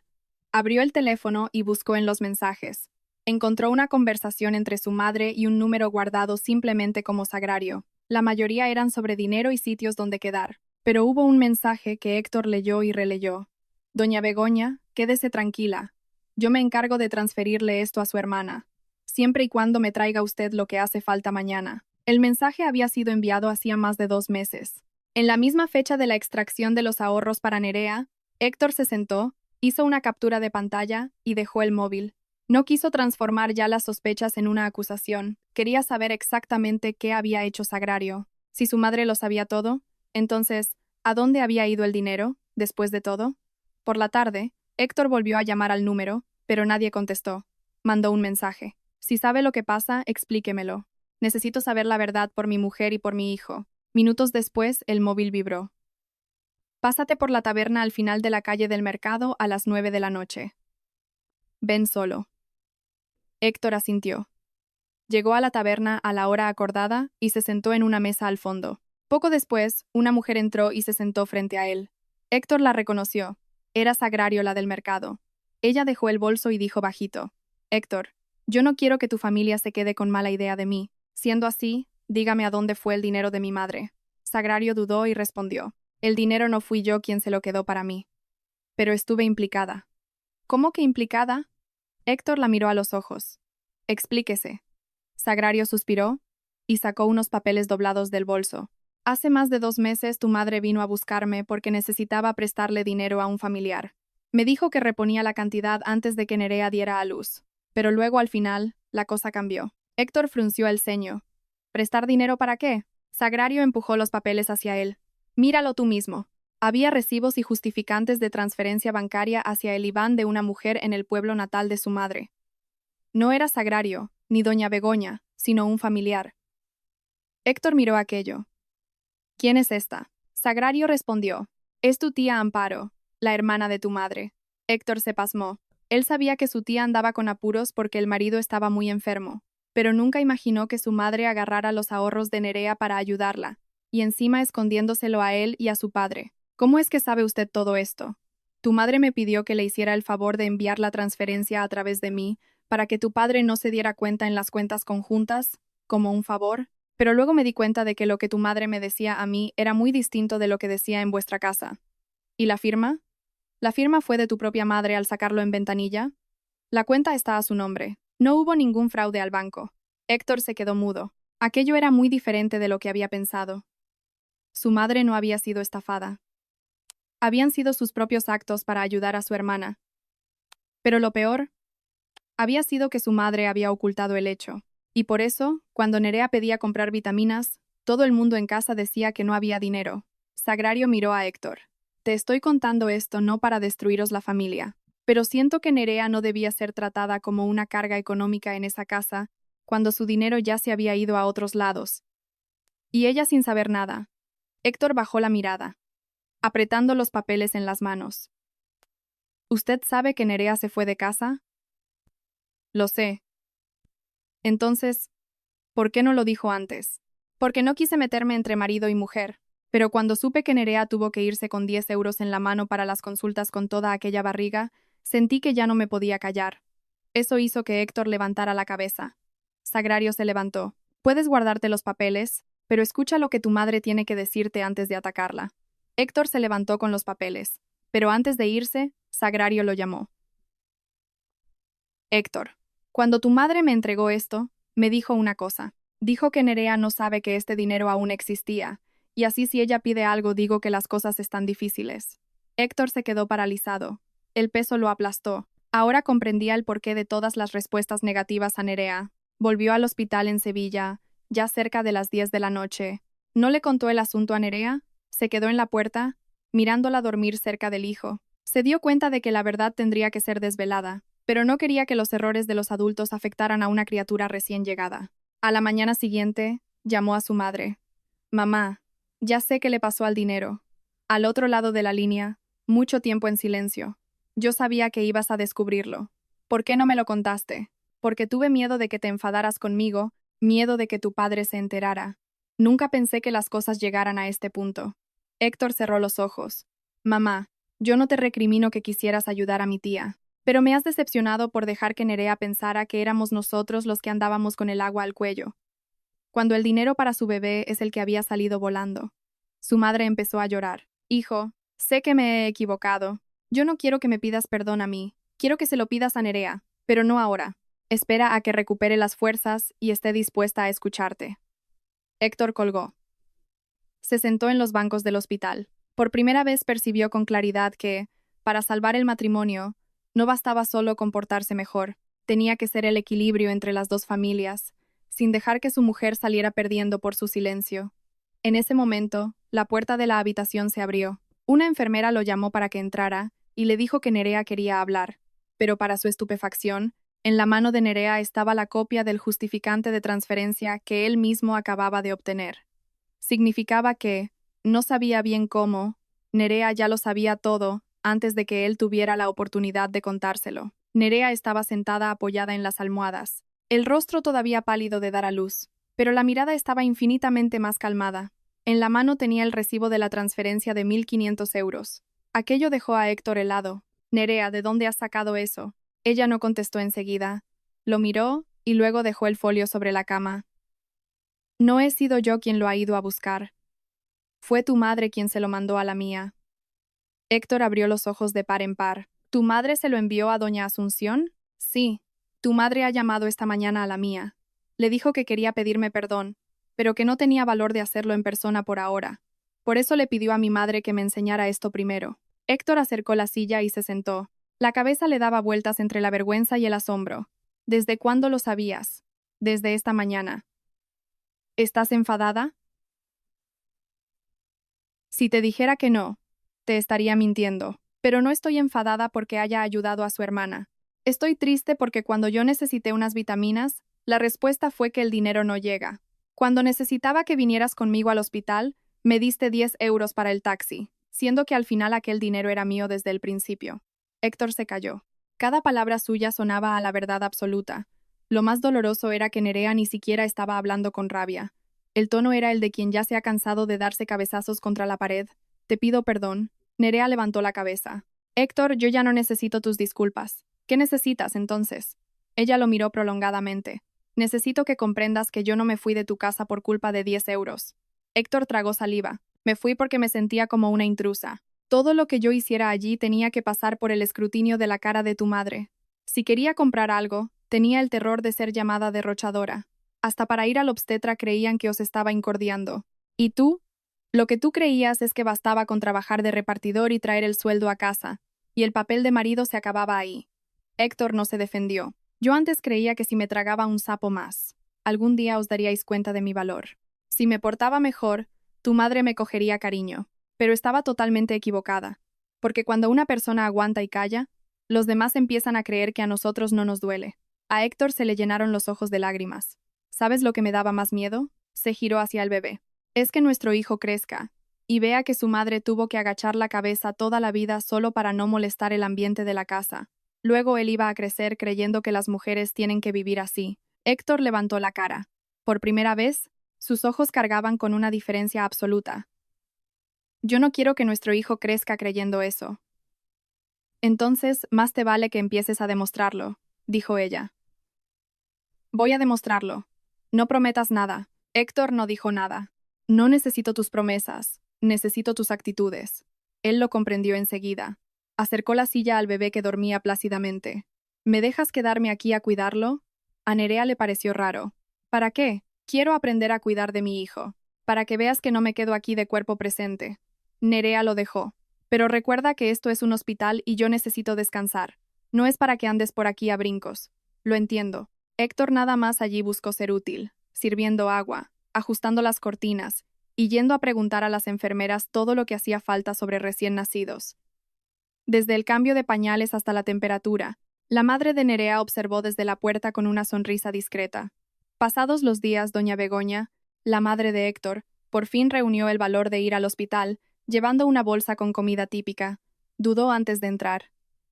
Abrió el teléfono y buscó en los mensajes. Encontró una conversación entre su madre y un número guardado simplemente como Sagrario. La mayoría eran sobre dinero y sitios donde quedar. Pero hubo un mensaje que Héctor leyó y releyó. Doña Begoña, quédese tranquila. Yo me encargo de transferirle esto a su hermana, siempre y cuando me traiga usted lo que hace falta mañana. El mensaje había sido enviado hacía más de 2 meses. En la misma fecha de la extracción de los ahorros para Nerea, Héctor se sentó, hizo una captura de pantalla y dejó el móvil. No quiso transformar ya las sospechas en una acusación. Quería saber exactamente qué había hecho Sagrario. Si su madre lo sabía todo, entonces, ¿a dónde había ido el dinero, después de todo? Por la tarde, Héctor volvió a llamar al número, pero nadie contestó. Mandó un mensaje. Si sabe lo que pasa, explíquemelo. Necesito saber la verdad por mi mujer y por mi hijo. Minutos después, el móvil vibró. Pásate por la taberna al final de la calle del mercado a las 9 de la noche. Ven solo. Héctor asintió. Llegó a la taberna a la hora acordada y se sentó en una mesa al fondo. Poco después, una mujer entró y se sentó frente a él. Héctor la reconoció. Era Sagrario, la del mercado. Ella dejó el bolso y dijo bajito: Héctor, yo no quiero que tu familia se quede con mala idea de mí. Siendo así, dígame a dónde fue el dinero de mi madre. Sagrario dudó y respondió: el dinero no fui yo quien se lo quedó para mí. Pero estuve implicada. ¿Cómo que implicada? Héctor la miró a los ojos. Explíquese. Sagrario suspiró y sacó unos papeles doblados del bolso. Hace más de 2 meses tu madre vino a buscarme porque necesitaba prestarle dinero a un familiar. Me dijo que reponía la cantidad antes de que Nerea diera a luz. Pero luego, al final, la cosa cambió. Héctor frunció el ceño. ¿Prestar dinero para qué? Sagrario empujó los papeles hacia él. Míralo tú mismo. Había recibos y justificantes de transferencia bancaria hacia el IBAN de una mujer en el pueblo natal de su madre. No era Sagrario, ni doña Begoña, sino un familiar. Héctor miró aquello. ¿Quién es esta? Sagrario respondió: es tu tía Amparo, la hermana de tu madre. Héctor se pasmó. Él sabía que su tía andaba con apuros porque el marido estaba muy enfermo, pero nunca imaginó que su madre agarrara los ahorros de Nerea para ayudarla, y encima escondiéndoselo a él y a su padre. ¿Cómo es que sabe usted todo esto? Tu madre me pidió que le hiciera el favor de enviar la transferencia a través de mí, para que tu padre no se diera cuenta en las cuentas conjuntas, como un favor. Pero luego me di cuenta de que lo que tu madre me decía a mí era muy distinto de lo que decía en vuestra casa. ¿Y la firma? ¿La firma fue de tu propia madre al sacarlo en ventanilla? La cuenta está a su nombre. No hubo ningún fraude al banco. Héctor se quedó mudo. Aquello era muy diferente de lo que había pensado. Su madre no había sido estafada. Habían sido sus propios actos para ayudar a su hermana. Pero lo peor había sido que su madre había ocultado el hecho. Y por eso, cuando Nerea pedía comprar vitaminas, todo el mundo en casa decía que no había dinero. Sagrario miró a Héctor. Te estoy contando esto no para destruiros la familia, pero siento que Nerea no debía ser tratada como una carga económica en esa casa, cuando su dinero ya se había ido a otros lados. Y ella sin saber nada. Héctor bajó la mirada, apretando los papeles en las manos. ¿Usted sabe que Nerea se fue de casa? Lo sé. Entonces, ¿por qué no lo dijo antes? Porque no quise meterme entre marido y mujer, pero cuando supe que Nerea tuvo que irse con 10 euros en la mano para las consultas con toda aquella barriga, sentí que ya no me podía callar. Eso hizo que Héctor levantara la cabeza. Sagrario se levantó. Puedes guardarte los papeles, pero escucha lo que tu madre tiene que decirte antes de atacarla. Héctor se levantó con los papeles, pero antes de irse, Sagrario lo llamó. Héctor, cuando tu madre me entregó esto, me dijo una cosa. Dijo que Nerea no sabe que este dinero aún existía, y así si ella pide algo digo que las cosas están difíciles. Héctor se quedó paralizado. El peso lo aplastó. Ahora comprendía el porqué de todas las respuestas negativas a Nerea. Volvió al hospital en Sevilla, ya cerca de las 10 de la noche. No le contó el asunto a Nerea, se quedó en la puerta, mirándola dormir cerca del hijo. Se dio cuenta de que la verdad tendría que ser desvelada, pero no quería que los errores de los adultos afectaran a una criatura recién llegada. A la mañana siguiente, llamó a su madre. Mamá, ya sé qué le pasó al dinero. Al otro lado de la línea, mucho tiempo en silencio. Yo sabía que ibas a descubrirlo. ¿Por qué no me lo contaste? Porque tuve miedo de que te enfadaras conmigo, miedo de que tu padre se enterara. Nunca pensé que las cosas llegaran a este punto. Héctor cerró los ojos. Mamá, yo no te recrimino que quisieras ayudar a mi tía, pero me has decepcionado por dejar que Nerea pensara que éramos nosotros los que andábamos con el agua al cuello, cuando el dinero para su bebé es el que había salido volando. Su madre empezó a llorar. Hijo, sé que me he equivocado. Yo no quiero que me pidas perdón a mí. Quiero que se lo pidas a Nerea, pero no ahora. Espera a que recupere las fuerzas y esté dispuesta a escucharte. Héctor colgó. Se sentó en los bancos del hospital. Por primera vez percibió con claridad que, para salvar el matrimonio, no bastaba solo comportarse mejor, tenía que ser el equilibrio entre las dos familias, sin dejar que su mujer saliera perdiendo por su silencio. En ese momento, la puerta de la habitación se abrió. Una enfermera lo llamó para que entrara y le dijo que Nerea quería hablar, pero para su estupefacción, en la mano de Nerea estaba la copia del justificante de transferencia que él mismo acababa de obtener. Significaba que, no sabía bien cómo, Nerea ya lo sabía todo antes de que él tuviera la oportunidad de contárselo. Nerea estaba sentada apoyada en las almohadas, el rostro todavía pálido de dar a luz, pero la mirada estaba infinitamente más calmada. En la mano tenía el recibo de la transferencia de 1.500 euros. Aquello dejó a Héctor helado. Nerea, ¿de dónde has sacado eso? Ella no contestó enseguida. Lo miró y luego dejó el folio sobre la cama. No he sido yo quien lo ha ido a buscar. Fue tu madre quien se lo mandó a la mía. Héctor abrió los ojos de par en par. ¿Tu madre se lo envió a doña Asunción? Sí. Tu madre ha llamado esta mañana a la mía. Le dijo que quería pedirme perdón, pero que no tenía valor de hacerlo en persona por ahora. Por eso le pidió a mi madre que me enseñara esto primero. Héctor acercó la silla y se sentó. La cabeza le daba vueltas entre la vergüenza y el asombro. ¿Desde cuándo lo sabías? Desde esta mañana. ¿Estás enfadada? Si te dijera que no, te estaría mintiendo, pero no estoy enfadada porque haya ayudado a su hermana. Estoy triste porque cuando yo necesité unas vitaminas, la respuesta fue que el dinero no llega. Cuando necesitaba que vinieras conmigo al hospital, me diste 10 euros para el taxi, siendo que al final aquel dinero era mío desde el principio. Héctor se calló. Cada palabra suya sonaba a la verdad absoluta. Lo más doloroso era que Nerea ni siquiera estaba hablando con rabia. El tono era el de quien ya se ha cansado de darse cabezazos contra la pared. Te pido perdón. Nerea levantó la cabeza. Héctor, yo ya no necesito tus disculpas. ¿Qué necesitas, entonces? Ella lo miró prolongadamente. Necesito que comprendas que yo no me fui de tu casa por culpa de 10 euros. Héctor tragó saliva. Me fui porque me sentía como una intrusa. Todo lo que yo hiciera allí tenía que pasar por el escrutinio de la cara de tu madre. Si quería comprar algo, tenía el terror de ser llamada derrochadora. Hasta para ir al obstetra creían que os estaba incordiando. ¿Y tú? Lo que tú creías es que bastaba con trabajar de repartidor y traer el sueldo a casa, y el papel de marido se acababa ahí. Héctor no se defendió. Yo antes creía que si me tragaba un sapo más, algún día os daríais cuenta de mi valor. Si me portaba mejor, tu madre me cogería cariño. Pero estaba totalmente equivocada, porque cuando una persona aguanta y calla, los demás empiezan a creer que a nosotros no nos duele. A Héctor se le llenaron los ojos de lágrimas. ¿Sabes lo que me daba más miedo? Se giró hacia el bebé. Es que nuestro hijo crezca y vea que su madre tuvo que agachar la cabeza toda la vida solo para no molestar el ambiente de la casa. Luego él iba a crecer creyendo que las mujeres tienen que vivir así. Héctor levantó la cara. Por primera vez, sus ojos cargaban con una diferencia absoluta. Yo no quiero que nuestro hijo crezca creyendo eso. Entonces, más te vale que empieces a demostrarlo, dijo ella. Voy a demostrarlo. No prometas nada. Héctor no dijo nada. No necesito tus promesas, necesito tus actitudes. Él lo comprendió enseguida. Acercó la silla al bebé que dormía plácidamente. ¿Me dejas quedarme aquí a cuidarlo? A Nerea le pareció raro. ¿Para qué? Quiero aprender a cuidar de mi hijo. Para que veas que no me quedo aquí de cuerpo presente. Nerea lo dejó. Pero recuerda que esto es un hospital y yo necesito descansar. No es para que andes por aquí a brincos. Lo entiendo. Héctor nada más allí buscó ser útil, sirviendo agua, ajustando las cortinas, y yendo a preguntar a las enfermeras todo lo que hacía falta sobre recién nacidos. desde el cambio de pañales hasta la temperatura. La madre de Nerea observó desde la puerta con una sonrisa discreta. Pasados los días, doña Begoña, la madre de Héctor, por fin reunió el valor de ir al hospital, llevando una bolsa con comida típica. Dudó antes de entrar.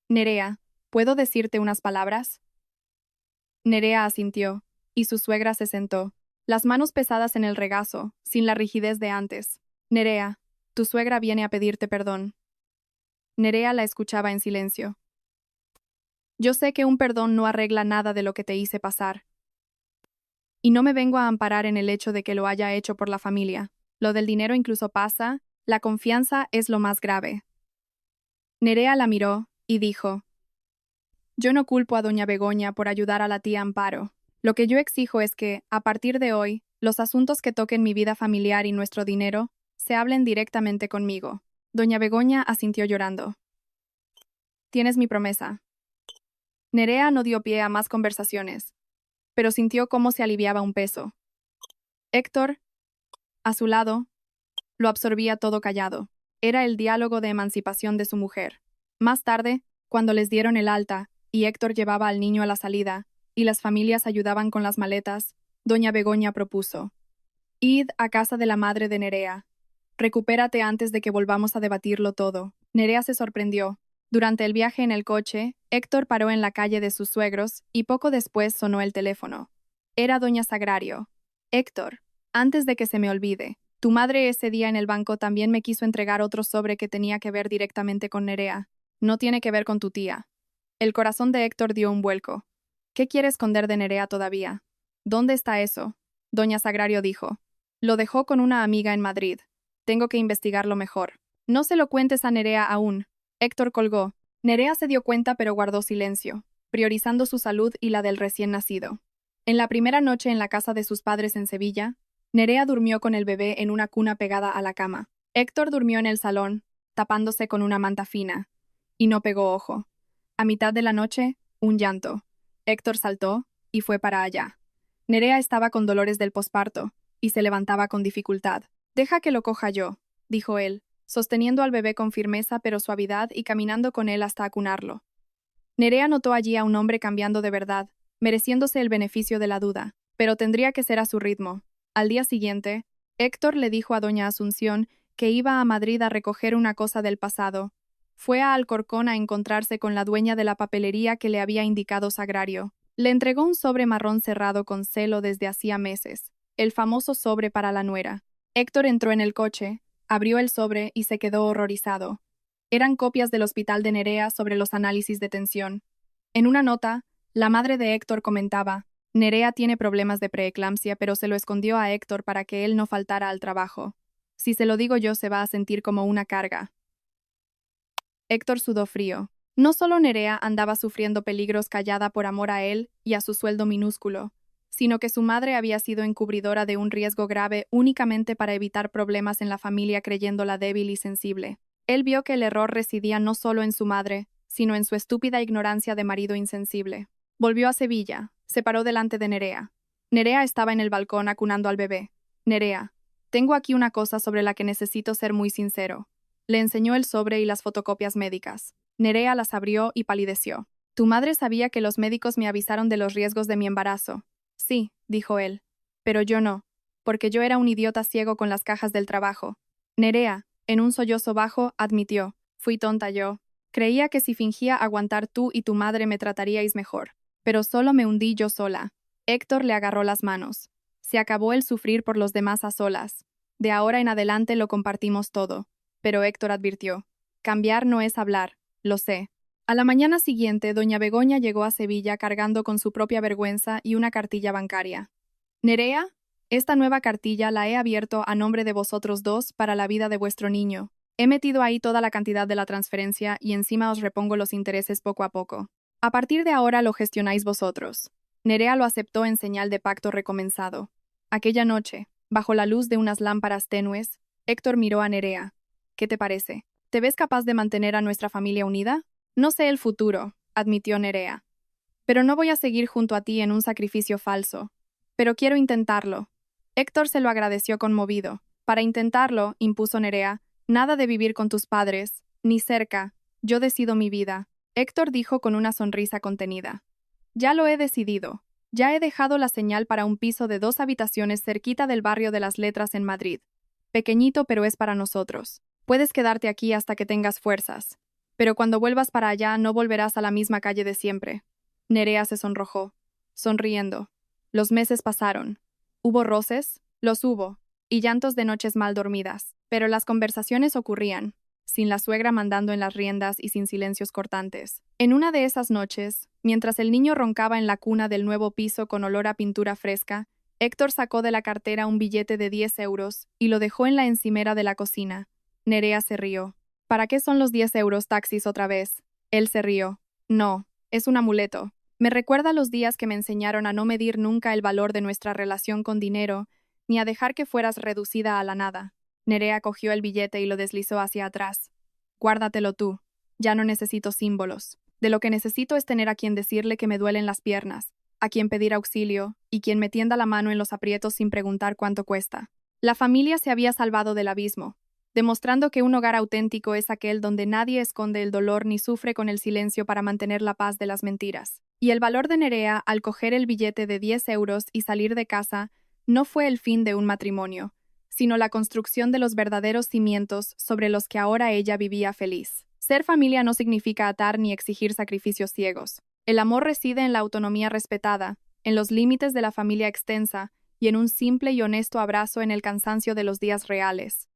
Nerea, ¿puedo decirte unas palabras? Nerea asintió, y su suegra se sentó, las manos pesadas en el regazo, sin la rigidez de antes. Nerea, tu suegra viene a pedirte perdón. Nerea la escuchaba en silencio. Yo sé que un perdón no arregla nada de lo que te hice pasar. Y no me vengo a amparar en el hecho de que lo haya hecho por la familia. Lo del dinero incluso pasa, la confianza es lo más grave. Nerea la miró y dijo: yo no culpo a doña Begoña por ayudar a la tía Amparo. Lo que yo exijo es que, a partir de hoy, los asuntos que toquen mi vida familiar y nuestro dinero se hablen directamente conmigo. Doña Begoña asintió llorando. Tienes mi promesa. Nerea no dio pie a más conversaciones, pero sintió cómo se aliviaba un peso. Héctor, a su lado, lo absorbía todo callado. Era el diálogo de emancipación de su mujer. Más tarde, cuando les dieron el alta, y Héctor llevaba al niño a la salida, y las familias ayudaban con las maletas, doña Begoña propuso: id a casa de la madre de Nerea. Recupérate antes de que volvamos a debatirlo todo. Nerea se sorprendió. Durante el viaje en el coche, Héctor paró en la calle de sus suegros y poco después sonó el teléfono. Era doña Sagrario. Héctor, antes de que se me olvide, tu madre ese día en el banco también me quiso entregar otro sobre que tenía que ver directamente con Nerea. No tiene que ver con tu tía. El corazón de Héctor dio un vuelco. ¿Qué quiere esconder de Nerea todavía? ¿Dónde está eso? Doña Sagrario dijo. Lo dejó con una amiga en Madrid. Tengo que investigarlo mejor. No se lo cuentes a Nerea aún. Héctor colgó. Nerea se dio cuenta pero guardó silencio, priorizando su salud y la del recién nacido. En la primera noche en la casa de sus padres en Sevilla, Nerea durmió con el bebé en una cuna pegada a la cama. Héctor durmió en el salón, tapándose con una manta fina, y no pegó ojo. A mitad de la noche, un llanto. Héctor saltó y fue para allá. Nerea estaba con dolores del posparto y se levantaba con dificultad. Deja que lo coja yo, dijo él, sosteniendo al bebé con firmeza pero suavidad y caminando con él hasta acunarlo. Nerea notó allí a un hombre cambiando de verdad, mereciéndose el beneficio de la duda, pero tendría que ser a su ritmo. Al día siguiente, Héctor le dijo a doña Asunción que iba a Madrid a recoger una cosa del pasado. Fue a Alcorcón a encontrarse con la dueña de la papelería que le había indicado Sagrario. Le entregó un sobre marrón cerrado con celo desde hacía meses, el famoso sobre para la nuera. Héctor entró en el coche, abrió el sobre y se quedó horrorizado. Eran copias del hospital de Nerea sobre los análisis de tensión. En una nota, la madre de Héctor comentaba: Nerea tiene problemas de preeclampsia, pero se lo escondió a Héctor para que él no faltara al trabajo. Si se lo digo yo, se va a sentir como una carga. Héctor sudó frío. No solo Nerea andaba sufriendo peligros callada por amor a él y a su sueldo minúsculo, sino que su madre había sido encubridora de un riesgo grave únicamente para evitar problemas en la familia creyéndola débil y sensible. Él vio que el error residía no solo en su madre, sino en su estúpida ignorancia de marido insensible. Volvió a Sevilla, se paró delante de Nerea. Nerea estaba en el balcón acunando al bebé. Nerea, tengo aquí una cosa sobre la que necesito ser muy sincero. Le enseñó el sobre y las fotocopias médicas. Nerea las abrió y palideció. Tu madre sabía que los médicos me avisaron de los riesgos de mi embarazo. Sí, dijo él. Pero yo no, porque yo era un idiota ciego con las cajas del trabajo. Nerea, en un sollozo bajo, admitió: fui tonta yo. Creía que si fingía aguantar tú y tu madre me trataríais mejor. Pero solo me hundí yo sola. Héctor le agarró las manos. Se acabó el sufrir por los demás a solas. De ahora en adelante lo compartimos todo. Pero Héctor advirtió: cambiar no es hablar, lo sé. A la mañana siguiente, doña Begoña llegó a Sevilla cargando con su propia vergüenza y una cartilla bancaria. Nerea, esta nueva cartilla la he abierto a nombre de vosotros dos para la vida de vuestro niño. He metido ahí toda la cantidad de la transferencia y encima os repongo los intereses poco a poco. A partir de ahora lo gestionáis vosotros. Nerea lo aceptó en señal de pacto recomenzado. Aquella noche, bajo la luz de unas lámparas tenues, Héctor miró a Nerea. ¿Qué te parece? ¿Te ves capaz de mantener a nuestra familia unida? No sé el futuro, admitió Nerea. Pero no voy a seguir junto a ti en un sacrificio falso. Pero quiero intentarlo. Héctor se lo agradeció conmovido. Para intentarlo, impuso Nerea, nada de vivir con tus padres, ni cerca, Yo decido mi vida, Héctor dijo con una sonrisa contenida. Ya lo he decidido. Ya he dejado la señal para un piso de 2 habitaciones cerquita del barrio de las Letras en Madrid. Pequeñito, pero es para nosotros. Puedes quedarte aquí hasta que tengas fuerzas. Pero cuando vuelvas para allá no volverás a la misma calle de siempre. Nerea se sonrojó, sonriendo. Los meses pasaron. ¿Hubo roces? Los hubo, y llantos de noches mal dormidas. Pero las conversaciones ocurrían, sin la suegra mandando en las riendas y sin silencios cortantes. En una de esas noches, mientras el niño roncaba en la cuna del nuevo piso con olor a pintura fresca, Héctor sacó de la cartera un billete de 10 euros y lo dejó en la encimera de la cocina. Nerea se rió. ¿Para qué son los 10 euros taxis otra vez? Él se rió. No, es un amuleto. Me recuerda los días que me enseñaron a no medir nunca el valor de nuestra relación con dinero, ni a dejar que fueras reducida a la nada. Nerea cogió el billete y lo deslizó hacia atrás. Guárdatelo tú. Ya no necesito símbolos. De lo que necesito es tener a quien decirle que me duelen las piernas, a quien pedir auxilio, y quien me tienda la mano en los aprietos sin preguntar cuánto cuesta. La familia se había salvado del abismo, demostrando que un hogar auténtico es aquel donde nadie esconde el dolor ni sufre con el silencio para mantener la paz de las mentiras. Y el valor de Nerea al coger el billete de 10 euros y salir de casa no fue el fin de un matrimonio, sino la construcción de los verdaderos cimientos sobre los que ahora ella vivía feliz. Ser familia no significa atar ni exigir sacrificios ciegos. El amor reside en la autonomía respetada, en los límites de la familia extensa y en un simple y honesto abrazo en el cansancio de los días reales.